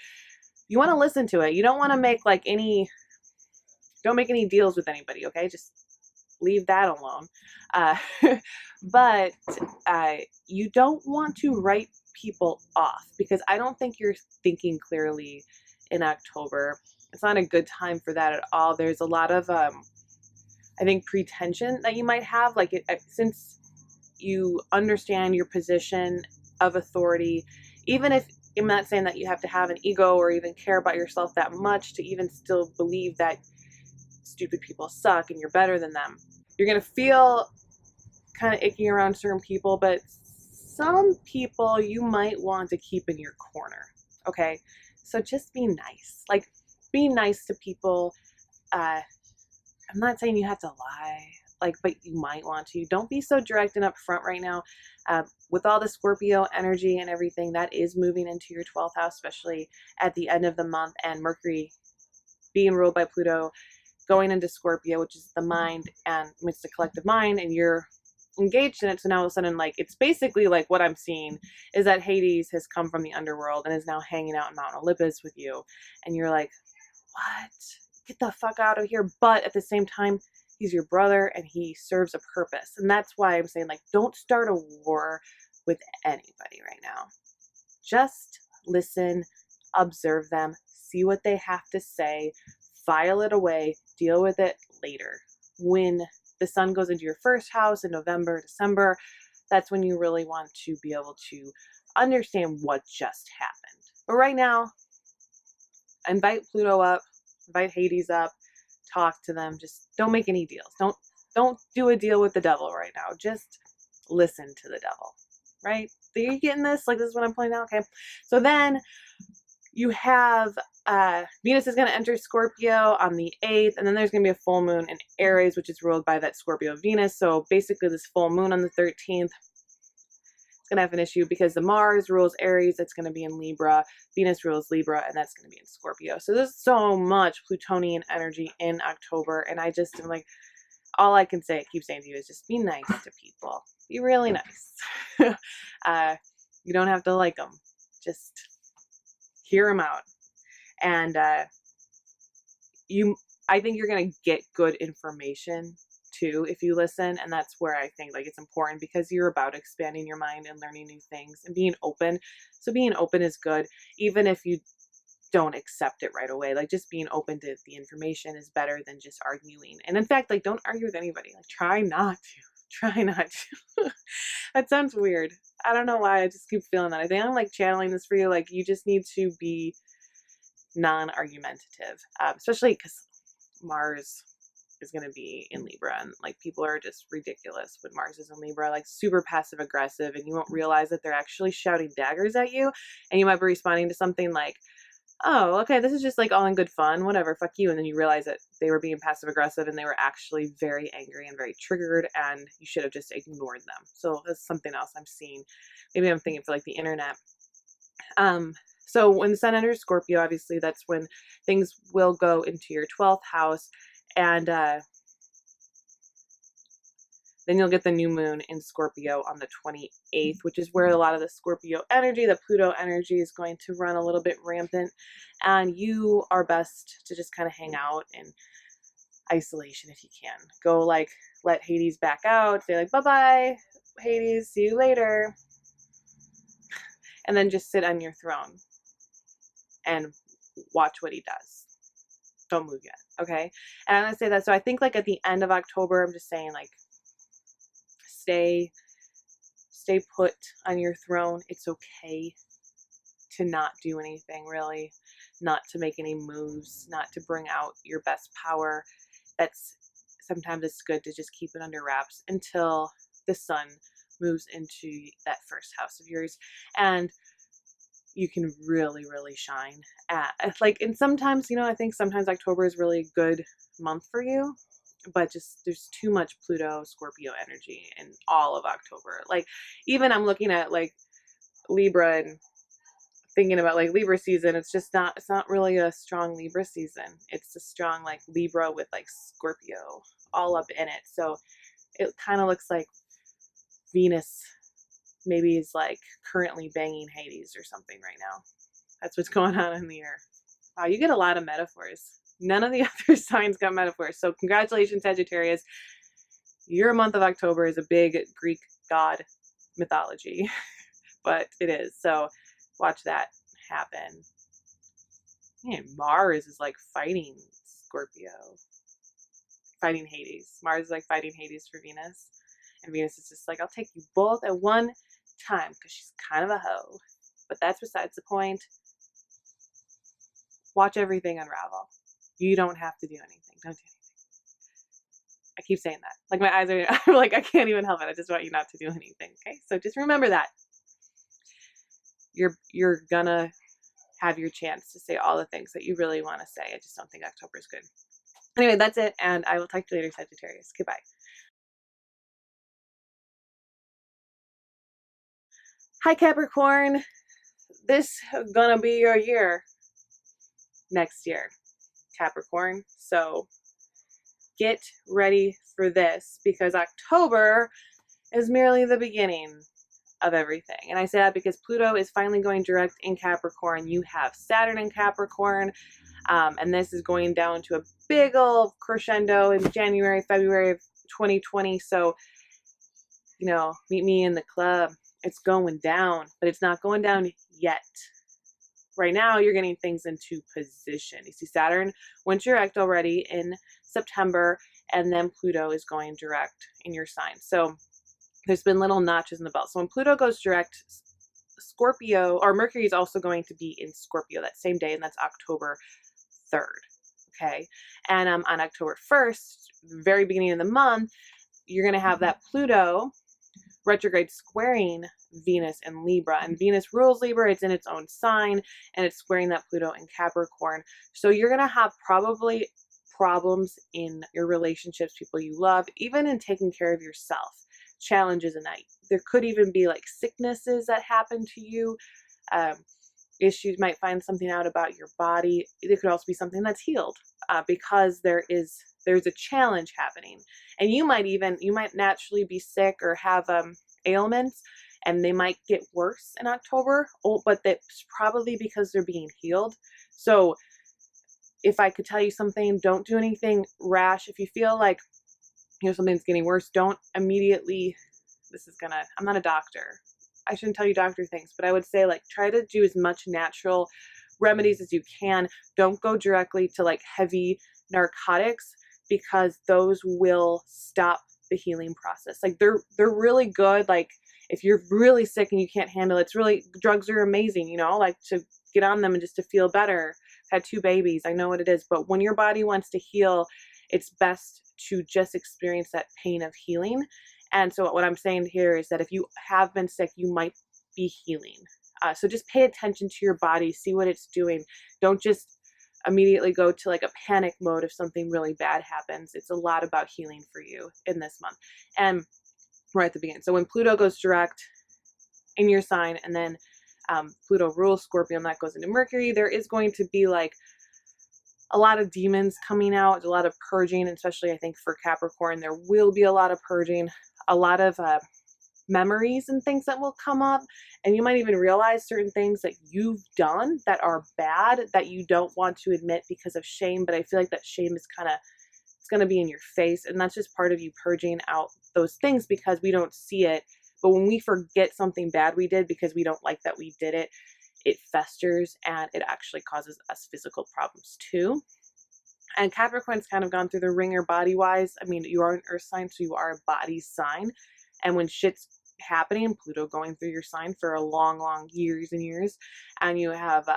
You want to listen to it. You don't want to make don't make any deals with anybody, okay? Just leave that alone. But you don't want to write people off, because I don't think you're thinking clearly in October. It's not a good time for that at all. There's a lot of, I think, pretension that you might have. Like since you understand your position of authority, even if I'm not saying that you have to have an ego or even care about yourself that much to even still believe that stupid people suck and you're better than them. You're going to feel kind of icky around certain people, but some people you might want to keep in your corner. Okay. So just be nice. Like be nice to people. I'm not saying you have to lie, but you might want to. Don't be so direct and upfront right now. With all the Scorpio energy and everything that is moving into your 12th house, especially at the end of the month, and Mercury being ruled by Pluto going into Scorpio, which is the mind, and it's the collective mind, and you're engaged in it. So now all of a sudden, like, it's basically like what I'm seeing is that Hades has come from the underworld and is now hanging out in Mount Olympus with you. And you're like, what? Get the fuck out of here. But at the same time, he's your brother and he serves a purpose. And that's why I'm saying, like, don't start a war with anybody right now. Just listen, observe them, see what they have to say, file it away, deal with it later. When the sun goes into your first house in November, December, that's when you really want to be able to understand what just happened. But right now, invite Pluto up, invite Hades up, talk to them. Just don't make any deals. Don't do a deal with the devil right now. Just listen to the devil, right? Are you getting this? Like, this is what I'm pointing out? Okay. So then you have Venus is going to enter Scorpio on the 8th, and then there's going to be a full moon in Aries, which is ruled by that Scorpio Venus. So basically this full moon on the 13th, it's going to have an issue because the Mars rules Aries, it's going to be in Libra, Venus rules Libra, and that's going to be in Scorpio. So there's so much Plutonian energy in October, and I just am like, all I can say, keep saying to you, is just be nice to people. Be really nice. You don't have to like them. Just hear them out. And I think you're going to get good information too, if you listen. And that's where I think like it's important, because you're about expanding your mind and learning new things and being open. So being open is good, even if you don't accept it right away. Like just being open to the information is better than just arguing. And in fact, like don't argue with anybody. Like try not to. Try not to. That sounds weird. I don't know why. I just keep feeling that. I think I'm like channeling this for you. Like you just need to be non-argumentative, especially because Mars is going to be in Libra, and like people are just ridiculous when Mars is in Libra, like super passive aggressive, and you won't realize that they're actually shouting daggers at you, and you might be responding to something like, oh, okay, this is just like all in good fun, whatever, fuck you. And then you realize that they were being passive aggressive and they were actually very angry and very triggered, and you should have just ignored them. So that's something else I'm seeing. Maybe I'm thinking for like the internet. So when the sun enters Scorpio, obviously that's when things will go into your 12th house, and then you'll get the new moon in Scorpio on the 28th, which is where a lot of the Scorpio energy, the Pluto energy, is going to run a little bit rampant. And you are best to just kind of hang out in isolation if you can. Go like let Hades back out, say like, bye-bye, Hades, see you later. And then just sit on your throne and watch what he does. Don't move yet, okay? And I'm going to say that. So I think like at the end of October, I'm just saying like, stay put on your throne. It's okay to not do anything really, not to make any moves, not to bring out your best power. That's sometimes it's good to just keep it under wraps until the sun moves into that first house of yours, and you can really, really shine at like, and sometimes, you know, I think sometimes October is really a good month for you, but just there's too much Pluto Scorpio energy in all of October. Like even I'm looking at like Libra and thinking about like Libra season. It's not really a strong Libra season. It's a strong like Libra with like Scorpio all up in it. So it kind of looks like Venus maybe is like currently banging Hades or something right now. That's what's going on in the air. Wow, you get a lot of metaphors. None of the other signs got metaphors. So congratulations, Sagittarius. Your month of October is a big Greek god mythology, but it is. So watch that happen. Man, Mars is like fighting Scorpio, fighting Hades. Mars is like fighting Hades for Venus. And Venus is just like, I'll take you both at one time because she's kind of a hoe. But that's besides the point. Watch everything unravel. You don't have to do anything. Don't do anything. I keep saying that. Like my eyes are I'm like, I can't even help it. I just want you not to do anything. Okay? So just remember that. You're gonna have your chance to say all the things that you really want to say. I just don't think October is good. Anyway, that's it, and I will talk to you later, Sagittarius. Goodbye. Hi, Capricorn. This is gonna be your year next year, Capricorn. So get ready for this, because October is merely the beginning of everything. And I say that because Pluto is finally going direct in Capricorn. You have Saturn in Capricorn, and this is going down to a big old crescendo in January, February of 2020. So, you know, meet me in the club. It's going down, but it's not going down yet. Right now, you're getting things into position. You see Saturn went direct already in September, and then Pluto is going direct in your sign. So there's been little notches in the belt. So when Pluto goes direct, Scorpio, or Mercury is also going to be in Scorpio that same day, and that's October 3rd. Okay. And on October 1st, very beginning of the month, you're going to have that Pluto retrograde squaring Venus in Libra, and Venus rules Libra. It's in its own sign, and it's squaring that Pluto in Capricorn. So you're going to have probably problems in your relationships, people you love, even in taking care of yourself. Challenges in that. There could even be like sicknesses that happen to you. Issues, might find something out about your body. It could also be something that's healed, because there's a challenge happening, and you might naturally be sick or have ailments, and they might get worse in October. But that's probably because they're being healed. So if I could tell you something, don't do anything rash. If you feel like something's getting worse, don't immediately, I'm not a doctor. I shouldn't tell you doctor things, but I would say like try to do as much natural remedies as you can. Don't go directly to like heavy narcotics, because those will stop the healing process. Like they're really good. Like if you're really sick and you can't handle it, drugs are amazing, like to get on them and just to feel better. I've had 2 babies. I know what it is. But when your body wants to heal, it's best to just experience that pain of healing. And so what I'm saying here is that if you have been sick, you might be healing. So just pay attention to your body, see what it's doing. Don't just immediately go to like a panic mode if something really bad happens. It's a lot about healing for you in this month. And right at the beginning. So when Pluto goes direct in your sign, and then Pluto rules Scorpio, and that goes into Mercury, there is going to be like a lot of demons coming out, a lot of purging, especially I think for Capricorn. There will be a lot of purging, a lot of memories and things that will come up, and you might even realize certain things that you've done that are bad that you don't want to admit because of shame. But I feel like that shame is it's going to be in your face, and that's just part of you purging out those things because we don't see it. But when we forget something bad we did because we don't like that we did it, it festers and it actually causes us physical problems too. And Capricorn's kind of gone through the ringer body wise. I mean, you are an earth sign, so you are a body sign. And when shit's happening, Pluto going through your sign for a long years and years, and you have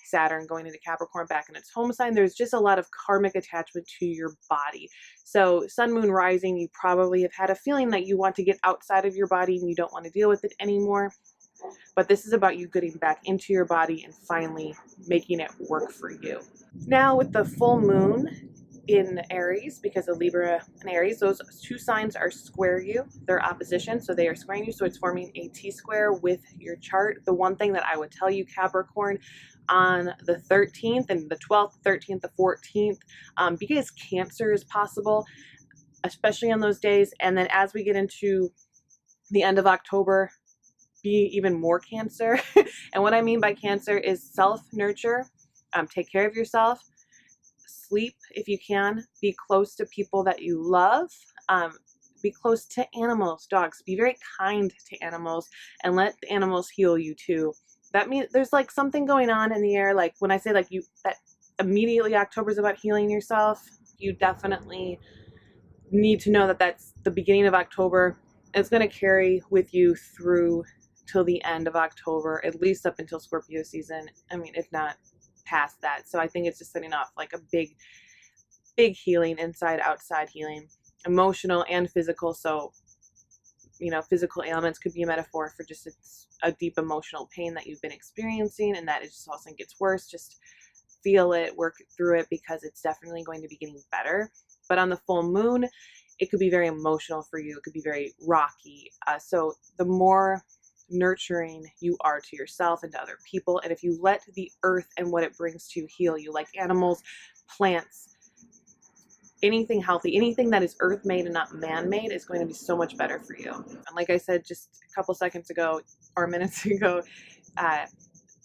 Saturn going into Capricorn back in its home sign, there's just a lot of karmic attachment to your body. So Sun, Moon, Rising, you probably have had a feeling that you want to get outside of your body and you don't want to deal with it anymore. But this is about you getting back into your body and finally making it work for you. Now with the full moon in Aries, because of Libra and Aries, those 2 signs are square you. They're opposition, so they are squaring you. So it's forming a T-square with your chart. The one thing that I would tell you, Capricorn, on the 13th and the 12th, 13th, the 14th, be as Cancer as possible, especially on those days. And then as we get into the end of October, be even more Cancer. And what I mean by Cancer is self-nurture. Take care of yourself. Sleep if you can. Be close to people that you love. Be close to animals, dogs. Be very kind to animals and let the animals heal you too. That means there's like something going on in the air. Like when I say like that immediately October is about healing yourself, you definitely need to know that that's the beginning of October. It's going to carry with you through till the end of October, at least up until Scorpio season. I mean, if not past that. So I think it's just setting off like a big healing, inside outside healing, emotional and physical. So physical ailments could be a metaphor for just a deep emotional pain that you've been experiencing, and that it just also gets worse. Just feel it, work through it, because it's definitely going to be getting better. But on the full moon, it could be very emotional for you. It could be very rocky. So the more nurturing you are to yourself and to other people, and if you let the earth and what it brings to heal you, like animals, plants, anything healthy, anything that is earth made and not man made, is going to be so much better for you. And like I said just a couple seconds ago or minutes ago,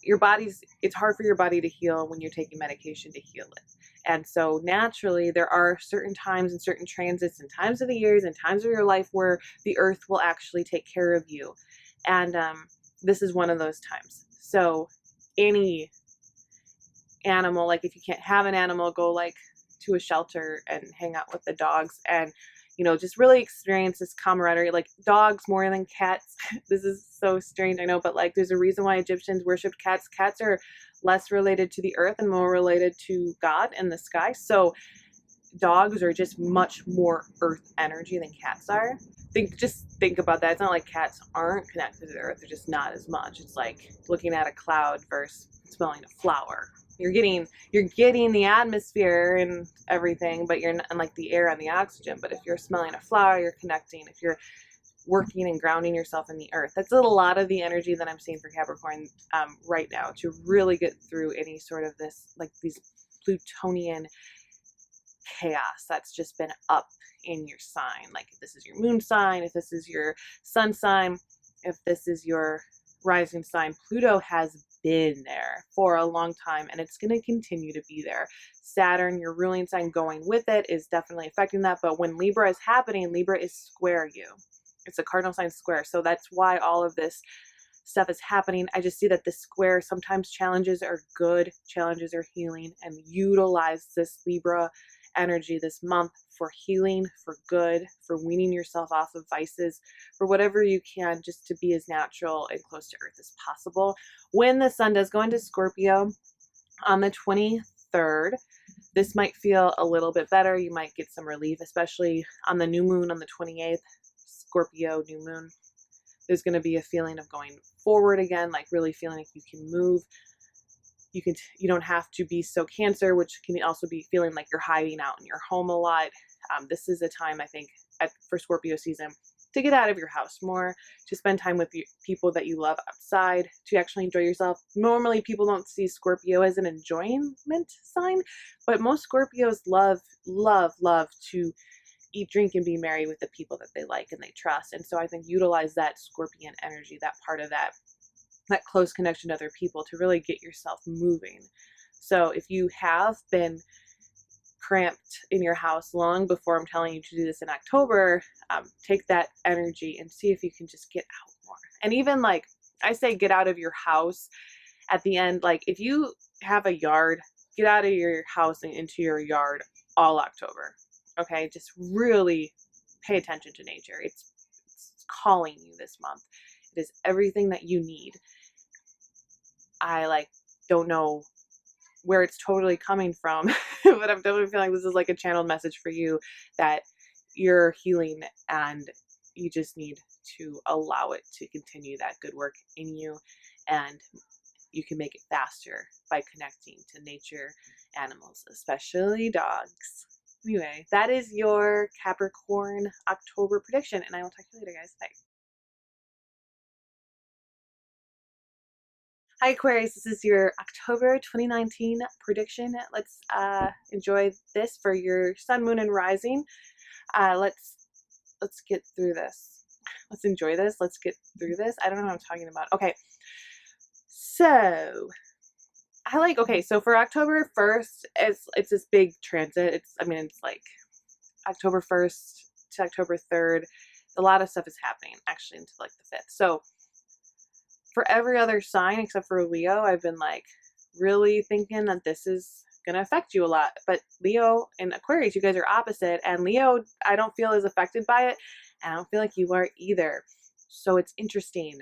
it's hard for your body to heal when you're taking medication to heal it. And so naturally there are certain times and certain transits and times of the years and times of your life where the earth will actually take care of you. And this is one of those times. So any animal, like if you can't have an animal, go like to a shelter and hang out with the dogs, and just really experience this camaraderie. Like dogs more than cats. This is so strange, I know, but like there's a reason why Egyptians worshipped cats. Cats are less related to the earth and more related to God and the sky. So dogs are just much more earth energy than cats are. Just think about that. It's not like cats aren't connected to the earth, they're just not as much. It's like looking at a cloud versus smelling a flower. You're getting the atmosphere and everything, but you're not, and like the air and the oxygen. But if you're smelling a flower, you're connecting. If you're working and grounding yourself in the earth, that's a lot of the energy that I'm seeing for Capricorn right now, to really get through any sort of this, like these Plutonian chaos that's just been up in your sign. Like if this is your moon sign, if this is your sun sign, if this is your rising sign, Pluto has been there for a long time, and it's going to continue to be there. Saturn, your ruling sign, going with it is definitely affecting that. But when Libra is happening, Libra is square you. It's a cardinal sign square. So that's why all of this stuff is happening. I just see that the square, sometimes challenges are good, challenges are healing, and utilize this Libra energy this month for healing, for good, for weaning yourself off of vices, for whatever you can, just to be as natural and close to earth as possible. When the sun does go into Scorpio on the 23rd, this might feel a little bit better. You might get some relief, especially on the new moon on the 28th, Scorpio new moon. There's going to be a feeling of going forward again, like really feeling like you can move. You don't have to be so Cancer, which can also be feeling like you're hiding out in your home a lot. This is a time, I think, for Scorpio season to get out of your house more, to spend time with people that you love outside, to actually enjoy yourself. Normally, people don't see Scorpio as an enjoyment sign, but most Scorpios love to eat, drink, and be merry with the people that they like and they trust. And so I think utilize that Scorpion energy, that part of that close connection to other people, to really get yourself moving. So if you have been cramped in your house long before I'm telling you to do this in October, take that energy and see if you can just get out more. And even like I say, get out of your house at the end. Like if you have a yard, get out of your house and into your yard all October. Okay, just really pay attention to nature. It's calling you this month. It is everything that you need. I don't know where it's totally coming from, but I'm definitely feeling this is like a channeled message for you, that you're healing and you just need to allow it to continue that good work in you, and you can make it faster by connecting to nature, animals, especially dogs. Anyway, that is your Capricorn October prediction, and I will talk to you later, guys. Bye. Hi Aquarius, this is your October 2019 prediction. Let's enjoy this for your sun, moon, and rising. Let's get through this. Let's enjoy this. Let's get through this. I don't know what I'm talking about. Okay, so so for October 1st, it's this big transit. It's like October 1st to October 3rd. A lot of stuff is happening actually until like the 5th. So for every other sign except for Leo, I've been like really thinking that this is going to affect you a lot. But Leo and Aquarius, you guys are opposite. And Leo, I don't feel as affected by it. And I don't feel like you are either. So it's interesting.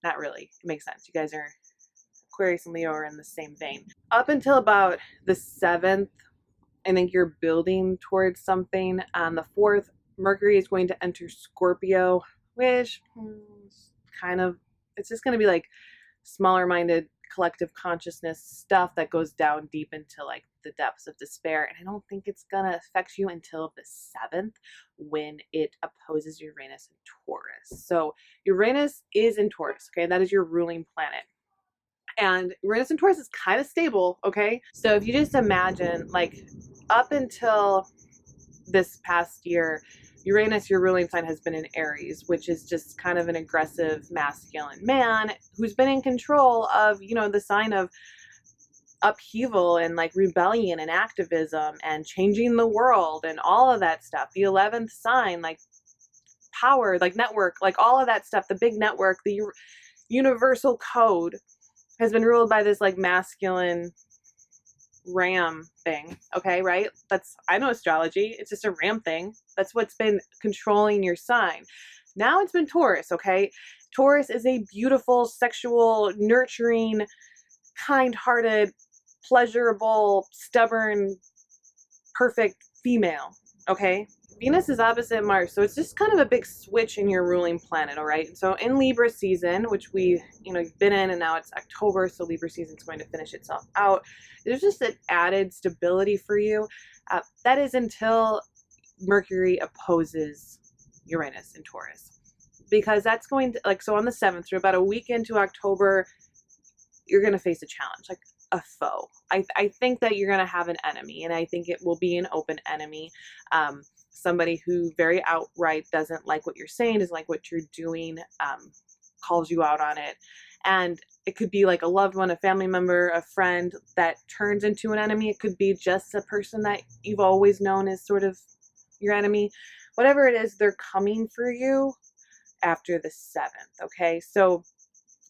Not really. It makes sense. You guys are, Aquarius and Leo are in the same vein. Up until about the 7th, I think you're building towards something. On the 4th, Mercury is going to enter Scorpio, which kind of, it's just going to be like smaller minded collective consciousness stuff that goes down deep into like the depths of despair. And I don't think it's going to affect you until the 7th, when it opposes Uranus in Taurus. So Uranus is in Taurus. Okay. That is your ruling planet. And Uranus in Taurus is kind of stable. Okay. So if you just imagine, like, up until this past year, Uranus, your ruling sign, has been in Aries, which is just kind of an aggressive masculine man who's been in control of, the sign of upheaval and like rebellion and activism and changing the world and all of that stuff. The 11th sign, like power, like network, like all of that stuff, the big network, the universal code has been ruled by this like masculine ram thing. Okay, right? I know astrology. It's just a ram thing. That's what's been controlling your sign. Now it's been Taurus. Okay, Taurus is a beautiful, sexual, nurturing, kind-hearted, pleasurable, stubborn, perfect female. Okay, Venus is opposite Mars, so it's just kind of a big switch in your ruling planet. All right, so in Libra season, which we been in, and now it's October, so Libra season is going to finish itself out. There's just an added stability for you. That is until Mercury opposes Uranus in Taurus, because that's going to, like, so on the 7th, through about a week into October, you're going to face a challenge, like a foe. I think that you're going to have an enemy, and I think it will be an open enemy. Somebody who very outright doesn't like what you're saying, doesn't like what you're doing, calls you out on it. And it could be like a loved one, a family member, a friend that turns into an enemy. It could be just a person that you've always known as sort of your enemy. Whatever it is, they're coming for you after the 7th, okay? So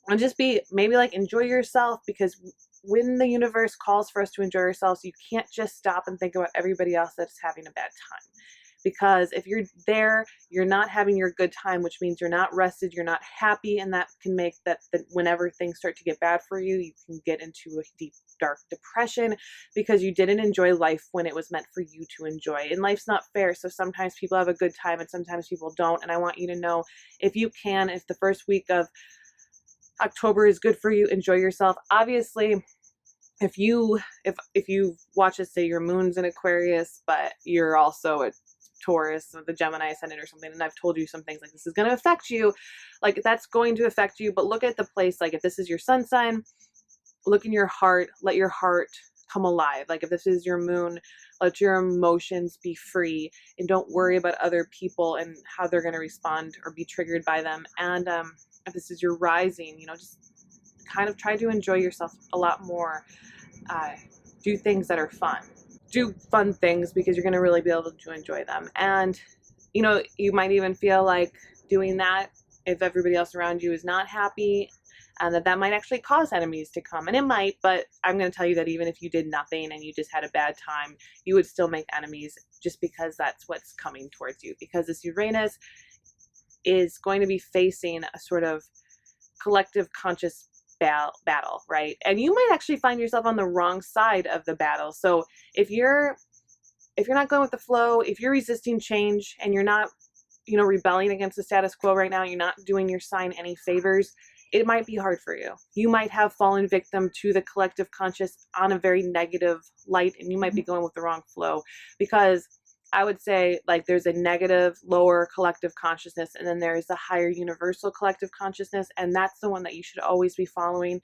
and just be, maybe like enjoy yourself, because when the universe calls for us to enjoy ourselves, you can't just stop and think about everybody else that's having a bad time. Because if you're there, you're not having your good time, which means you're not rested, you're not happy, and that can make that whenever things start to get bad for you, you can get into a deep, dark depression because you didn't enjoy life when it was meant for you to enjoy. And life's not fair, so sometimes people have a good time and sometimes people don't. And I want you to know, if you can, if the first week of October is good for you, enjoy yourself. Obviously, if you watch us, say your moon's in Aquarius, but you're also a Taurus or the Gemini ascendant or something, and I've told you some things like this is going to affect you, like that's going to affect you. But look at the place, like if this is your sun sign, look in your heart, let your heart come alive. Like if this is your moon, let your emotions be free and don't worry about other people and how they're going to respond or be triggered by them. And if this is your rising, you know, just kind of try to enjoy yourself a lot more. Do things that are fun. Do fun things because you're going to really be able to enjoy them. And, you know, you might even feel like doing that if everybody else around you is not happy, and that might actually cause enemies to come. And it might, but I'm going to tell you that even if you did nothing and you just had a bad time, you would still make enemies, just because that's what's coming towards you. Because this Uranus is going to be facing a sort of collective conscious battle, right? And you might actually find yourself on the wrong side of the battle. So if you're not going with the flow, if you're resisting change and you're not, you know, rebelling against the status quo right now, you're not doing your sign any favors, it might be hard for you. You might have fallen victim to the collective conscious on a very negative light, and you might be going with the wrong flow. Because I would say, like, there's a negative, lower collective consciousness, and then there's a higher universal collective consciousness, and that's the one that you should always be following.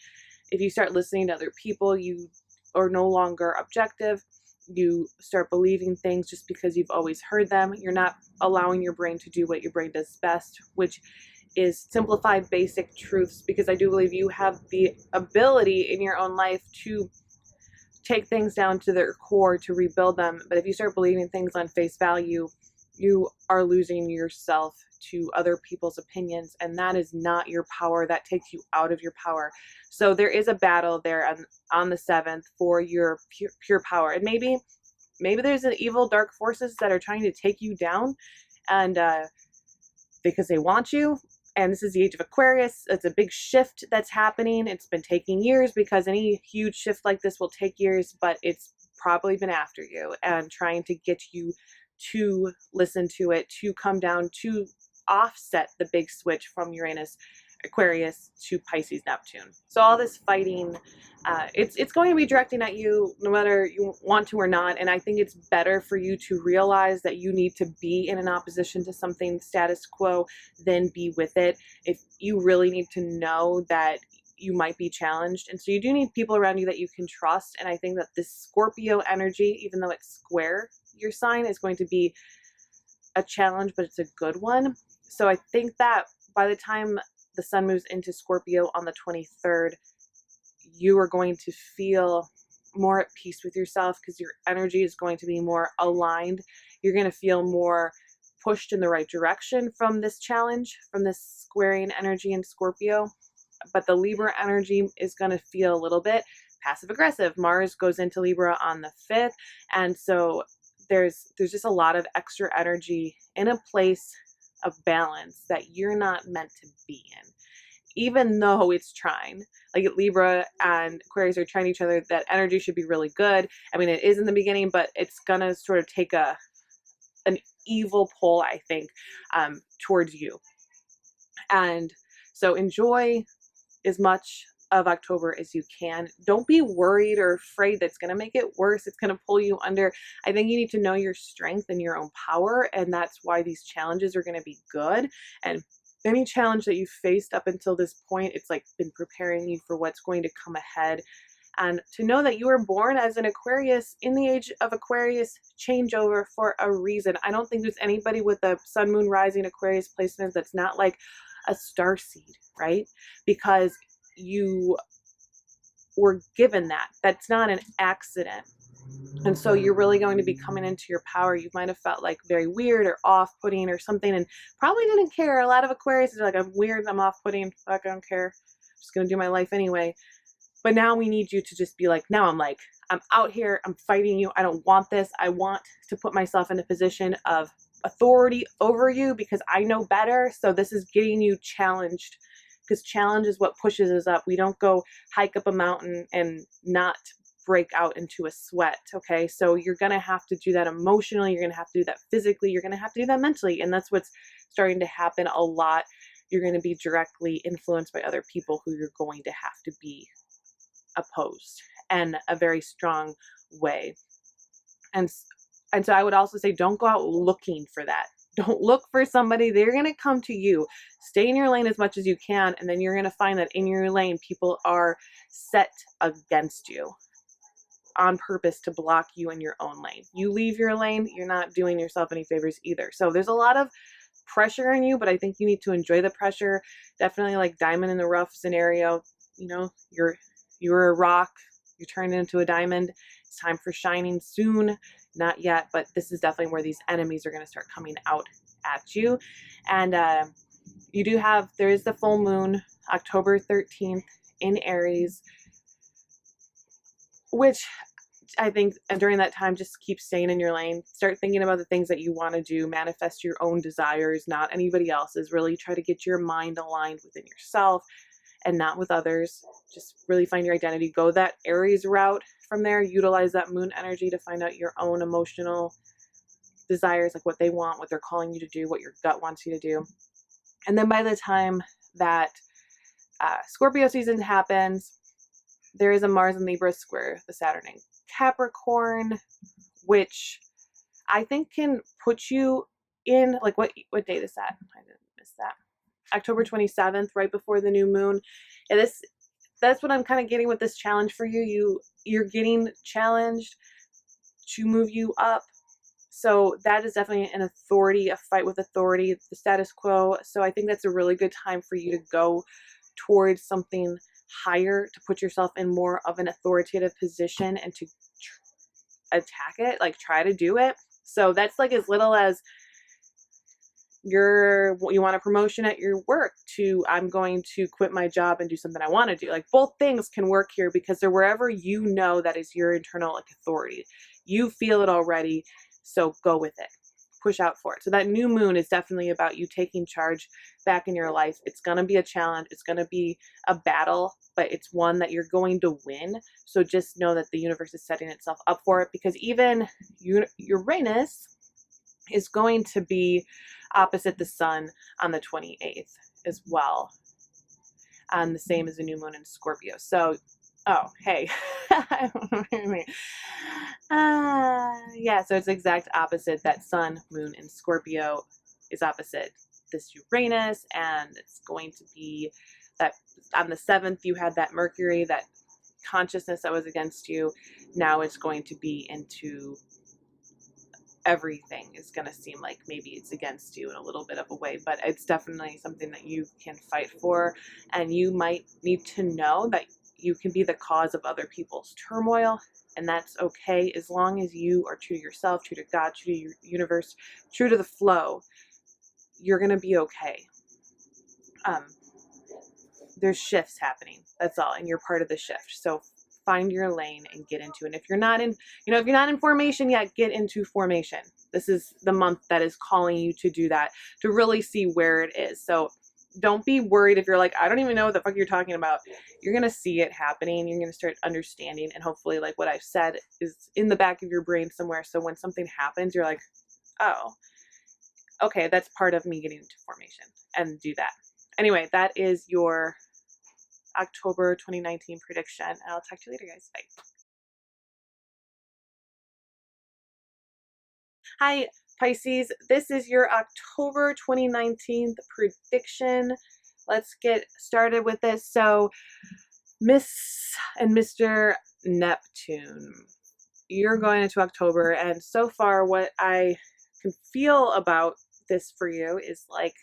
If you start listening to other people, you are no longer objective. You start believing things just because you've always heard them. You're not allowing your brain to do what your brain does best, which is simplify basic truths, because I do believe you have the ability in your own life to take things down to their core, to rebuild them. But if you start believing things on face value, you are losing yourself to other people's opinions, and that is not your power. That takes you out of your power. So there is a battle there on the 7th for your pure power. And maybe there's an evil dark forces that are trying to take you down, and because they want you. And this is the age of Aquarius. It's a big shift that's happening. It's been taking years, because any huge shift like this will take years, but it's probably been after you and trying to get you to listen to it, to come down, to offset the big switch from Uranus, Aquarius to Pisces, Neptune. So all this fighting, it's going to be directing at you no matter you want to or not. And I think it's better for you to realize that you need to be in an opposition to something status quo than be with it. If you really need to know that you might be challenged. And so you do need people around you that you can trust. And I think that this Scorpio energy, even though it's square your sign, is going to be a challenge, but it's a good one. So I think that by the time the sun moves into Scorpio on the 23rd, you are going to feel more at peace with yourself, because your energy is going to be more aligned. You're going to feel more pushed in the right direction from this challenge, from this squaring energy in Scorpio. But the Libra energy is going to feel a little bit passive aggressive. Mars goes into Libra on the 5th. And so there's just a lot of extra energy in a place of balance that you're not meant to be in. Even though it's trying, like Libra and Aquarius are trying each other, that energy should be really good. I mean, it is in the beginning, but it's going to sort of take an evil pull, I think, towards you. And so enjoy as much of October as you can. Don't be worried or afraid that's going to make it worse. It's going to pull you under. I think you need to know your strength and your own power, and that's why these challenges are going to be good. And any challenge that you've faced up until this point, it's like been preparing you for what's going to come ahead. And to know that you were born as an Aquarius in the age of Aquarius changeover for a reason. I don't think there's anybody with a sun, moon, rising Aquarius placement that's not like a star seed, right? Because you were given that. That's not an accident. And so you're really going to be coming into your power. You might have felt like very weird or off-putting or something and probably didn't care. A lot of Aquarius are like, I'm weird, I'm off-putting, fuck, I don't care. I'm just going to do my life anyway. But now we need you to just be like, now I'm out here, I'm fighting you. I don't want this. I want to put myself in a position of authority over you because I know better. So this is getting you challenged, because challenge is what pushes us up. We don't go hike up a mountain and not break out into a sweat. Okay. So you're going to have to do that emotionally. You're going to have to do that physically. You're going to have to do that mentally. And that's what's starting to happen a lot. You're going to be directly influenced by other people who you're going to have to be opposed in a very strong way. And so I would also say, don't go out looking for that. Don't look for somebody. They're going to come to you. Stay in your lane as much as you can. And then you're going to find that in your lane, people are set against you on purpose to block you in your own lane. You leave your lane, you're not doing yourself any favors either. So there's a lot of pressure on you, but I think you need to enjoy the pressure. Definitely like diamond in the rough scenario. You know, you're a rock, you're turned into a diamond. It's time for shining soon. Not yet, but this is definitely where these enemies are going to start coming out at you. And there is the full moon, October 13th in Aries, which I think during that time, just keep staying in your lane. Start thinking about the things that you want to do. Manifest your own desires, not anybody else's. Really try to get your mind aligned within yourself and not with others. Just really find your identity. Go that Aries route from there. Utilize that moon energy to find out your own emotional desires, like what they want, what they're calling you to do, what your gut wants you to do. And then by the time that Scorpio season happens, there is a Mars and Libra square the Saturn in Capricorn, which I think can put you in, like, what date is that? I didn't miss that. October 27th, right before the new moon. And that's what I'm kind of getting with this challenge for you. You're getting challenged to move you up. So that is definitely an authority, a fight with authority, the status quo. So I think that's a really good time for you to go towards something higher, to put yourself in more of an authoritative position and to attack it, like try to do it. So that's like as little as you want a promotion at your work to I'm going to quit my job and do something I want to do. Like both things can work here because they're wherever you know that is your internal like authority. You feel it already, so go with it. Push out for it. So that new moon is definitely about you taking charge back in your life. It's going to be a challenge. It's going to be a battle, but it's one that you're going to win. So just know that the universe is setting itself up for it, because even Uranus is going to be opposite the sun on the 28th as well. And the same as the new moon in Scorpio. So, oh, hey. Yeah, so it's exact opposite. That sun, moon in Scorpio is opposite this Uranus, and it's going to be that on the 7th you had that Mercury, that consciousness that was against you. Now it's going to be into everything is going to seem like maybe it's against you in a little bit of a way, but it's definitely something that you can fight for. And you might need to know that you can be the cause of other people's turmoil, and that's okay as long as you are true to yourself, true to God, true to your universe, true to the flow. You're going to be okay. There's shifts happening, that's all, and you're part of the shift. So find your lane and get into it. And if you're not in formation yet, get into formation. This is the month that is calling you to do that, to really see where it is. So don't be worried if you're like, I don't even know what the fuck you're talking about. You're going to see it happening. You're going to start understanding. And hopefully, like what I've said is in the back of your brain somewhere. So when something happens, you're like, oh, okay, that's part of me getting into formation, and do that. Anyway, that is your October 2019 prediction. And I'll talk to you later, guys. Bye. Hi, Pisces. This is your October 2019 prediction. Let's get started with this. So, Miss and Mr. Neptune, you're going into October, and so far what I can feel about this for you is like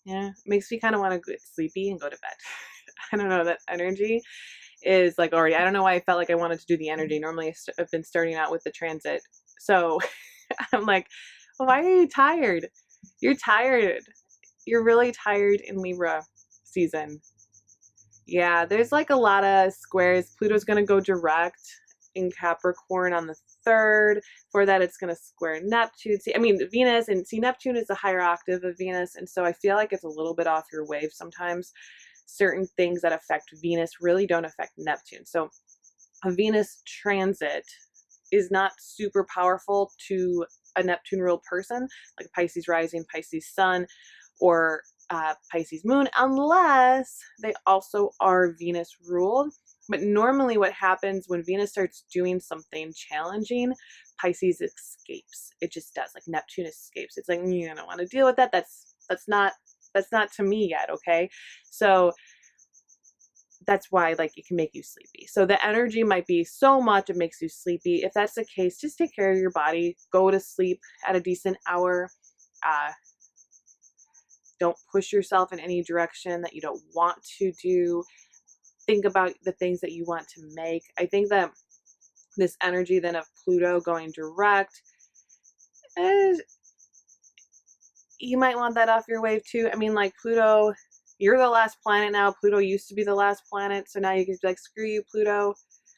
Yeah, makes me kind of want to get sleepy and go to bed. I don't know, that energy is like already, I don't know why I felt like I wanted to do the energy. Normally I've been starting out with the transit. So I'm like, well, why are you tired? You're tired. You're really tired in Libra season. Yeah, there's like a lot of squares. Pluto's going to go direct in Capricorn on the 3rd. For that, it's going to square Neptune. See, I mean, Venus, and see, Neptune is a higher octave of Venus. And so I feel like it's a little bit off your wave sometimes. Certain things that affect Venus really don't affect Neptune. So a Venus transit is not super powerful to a Neptune ruled person, like Pisces rising, Pisces sun, or Pisces moon, unless they also are Venus ruled. But normally what happens when Venus starts doing something challenging, Pisces escapes. It just does. Like Neptune escapes. It's like, you don't want to deal with that. That's not to me yet, okay? So that's why, like, it can make you sleepy. So the energy might be so much it makes you sleepy. If that's the case, just take care of your body. Go to sleep at a decent hour. Don't push yourself in any direction that you don't want to do. Think about the things that you want to make. I think that this energy then of Pluto going direct is, you might want that off your wave too. I mean, like, Pluto, you're the last planet now. Pluto used to be the last planet. So now you can be like, screw you, Pluto.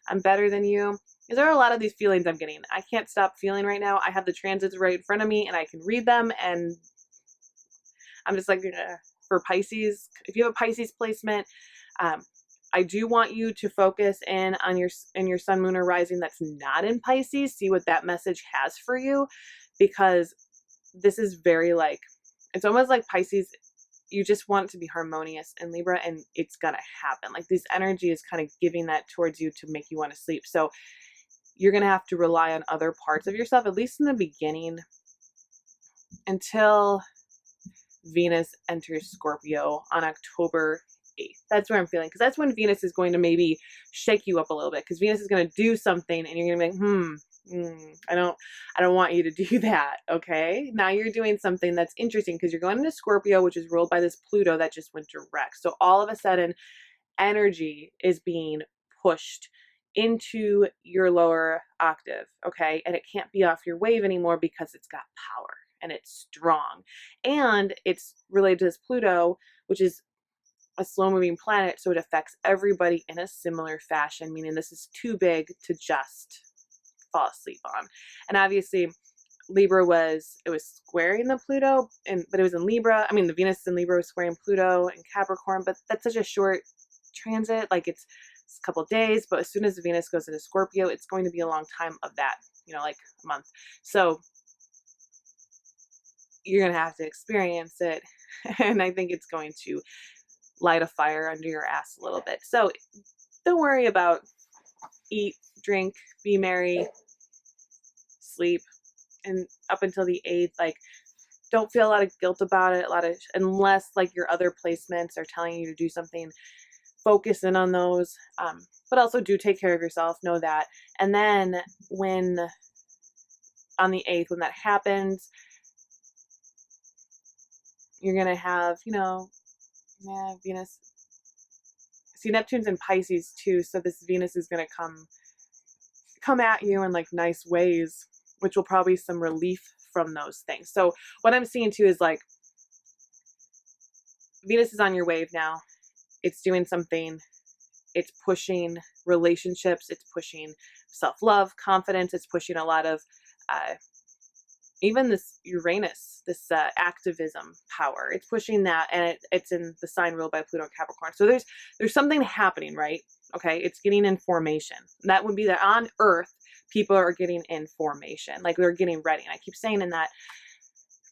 I'm better than you. Because there are a lot of these feelings I'm getting. I can't stop feeling right now. I have the transits right in front of me and I can read them. And I'm just like, for Pisces, if you have a Pisces placement, I do want you to focus in on your sun, moon, or rising that's not in Pisces. See what that message has for you, because this is very like, it's almost like Pisces, you just want it to be harmonious in Libra, and it's gonna happen. Like, this energy is kind of giving that towards you to make you want to sleep. So you're gonna have to rely on other parts of yourself, at least in the beginning, until Venus enters Scorpio on October 8th. That's where I'm feeling, because that's when Venus is going to maybe shake you up a little bit, because Venus is going to do something and you're going to be like, I don't want you to do that. Okay, now you're doing something that's interesting, because you're going into Scorpio, which is ruled by this Pluto that just went direct. So all of a sudden energy is being pushed into your lower octave, okay? And it can't be off your wave anymore because it's got power and it's strong. And it's related to this Pluto, which is a slow moving planet, so it affects everybody in a similar fashion, meaning this is too big to just fall asleep on. And obviously Libra was squaring the Pluto, but it was in Libra. I mean, the Venus in Libra was squaring Pluto and Capricorn, but that's such a short transit, like it's a couple days. But as soon as the Venus goes into Scorpio, it's going to be a long time of that, like a month. So you're going to have to experience it. And I think it's going to light a fire under your ass a little bit. So don't worry about eat, drink, be merry, sleep. And up until the 8th, like, don't feel a lot of guilt about it, unless like your other placements are telling you to do something, focus in on those. But also do take care of yourself, know that. And then on the 8th, when that happens, you're going to have, Venus. See, Neptune's in Pisces too, so this Venus is going to come at you in like nice ways, which will probably be some relief from those things. So what I'm seeing too is like Venus is on your wave now. It's doing something. It's pushing relationships. It's pushing self-love, confidence. It's pushing a lot of even this Uranus, this activism power. It's pushing that, and it's in the sign ruled by Pluto and Capricorn. So there's something happening, right? Okay, it's getting in formation. That would be that on Earth, people are getting in formation, like they're getting ready. And I keep saying in that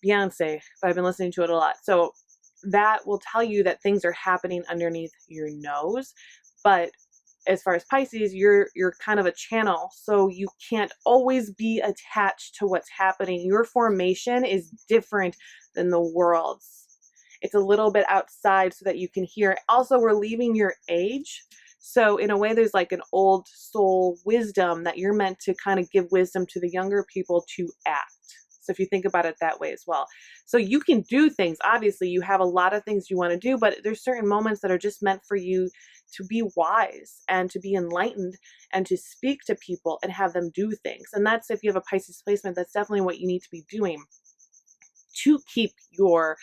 Beyonce, but I've been listening to it a lot. So that will tell you that things are happening underneath your nose. But as far as Pisces, you're kind of a channel, so you can't always be attached to what's happening. Your formation is different than the world's. It's a little bit outside so that you can hear. Also, we're leaving your age. So in a way, there's like an old soul wisdom that you're meant to kind of give wisdom to the younger people to act. So if you think about it that way as well. So you can do things. Obviously, you have a lot of things you want to do, but there's certain moments that are just meant for you to be wise and to be enlightened and to speak to people and have them do things. And that's, if you have a Pisces placement, that's definitely what you need to be doing to keep your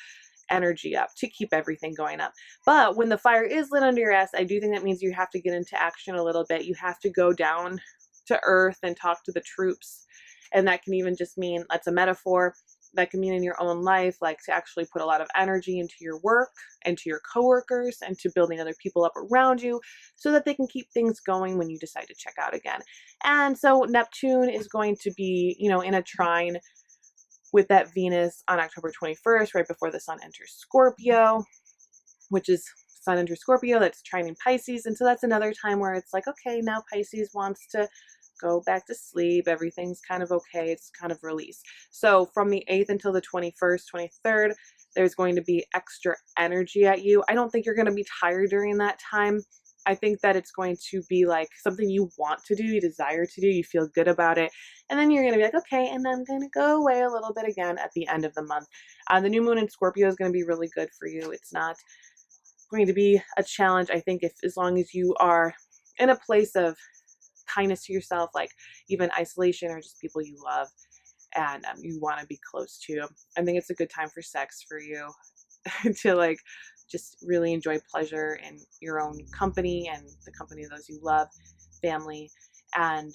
energy up, to keep everything going up. But when the fire is lit under your ass, I do think that means you have to get into action a little bit. You have to go down to earth and talk to the troops. And that can even just mean, that's a metaphor, that can mean in your own life, like to actually put a lot of energy into your work and to your coworkers and to building other people up around you so that they can keep things going when you decide to check out again. And so Neptune is going to be, you know, in a trine with that Venus on October 21st, right before the sun enters Scorpio, which is sun enters Scorpio, that's trining Pisces. And so that's another time where it's like, okay, now Pisces wants to go back to sleep. Everything's kind of okay. It's kind of release. So from the 8th until the 21st, 23rd, there's going to be extra energy at you. I don't think you're going to be tired during that time. I think that it's going to be like something you want to do, you desire to do, you feel good about it. And then you're going to be like, okay, and I'm going to go away a little bit again at the end of the month. The new moon in Scorpio is going to be really good for you. It's not going to be a challenge, I think, if as long as you are in a place of kindness to yourself, like even isolation or just people you love and you want to be close to. I think it's a good time for sex for you to like just really enjoy pleasure in your own company and the company of those you love, family, and,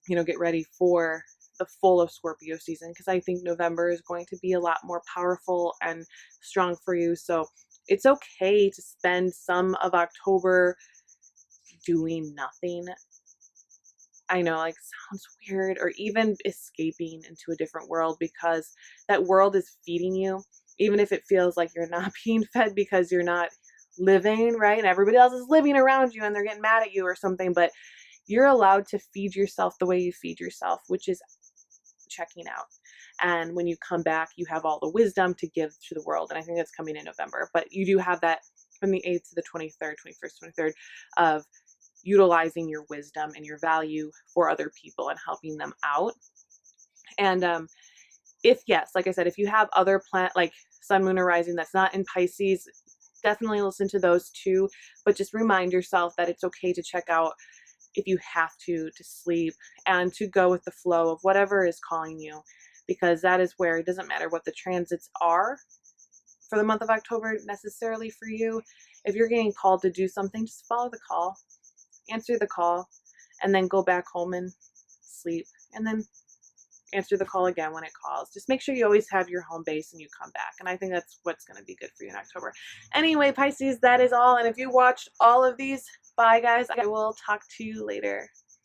you know, get ready for the full of Scorpio season, because I think November is going to be a lot more powerful and strong for you. So it's okay to spend some of October doing nothing. I know, like, sounds weird, or even escaping into a different world, because that world is feeding you, even if it feels like you're not being fed because you're not living, right? And everybody else is living around you and they're getting mad at you or something, but you're allowed to feed yourself the way you feed yourself, which is checking out. And when you come back, you have all the wisdom to give to the world. And I think that's coming in November, but you do have that from the 8th to the 23rd, 21st, 23rd of utilizing your wisdom and your value for other people and helping them out. And if, yes, like I said, if you have other like sun, moon, or rising that's not in Pisces, definitely listen to those too. But just remind yourself that it's okay to check out if you have to sleep and to go with the flow of whatever is calling you, because that is where it doesn't matter what the transits are for the month of October necessarily for you. If you're getting called to do something, just follow the call, answer the call, and then go back home and sleep, and then answer the call again when it calls. Just make sure you always have your home base and you come back. And I think that's what's going to be good for you in October. Anyway, Pisces, that is all. And if you watched all of these, bye guys. I will talk to you later.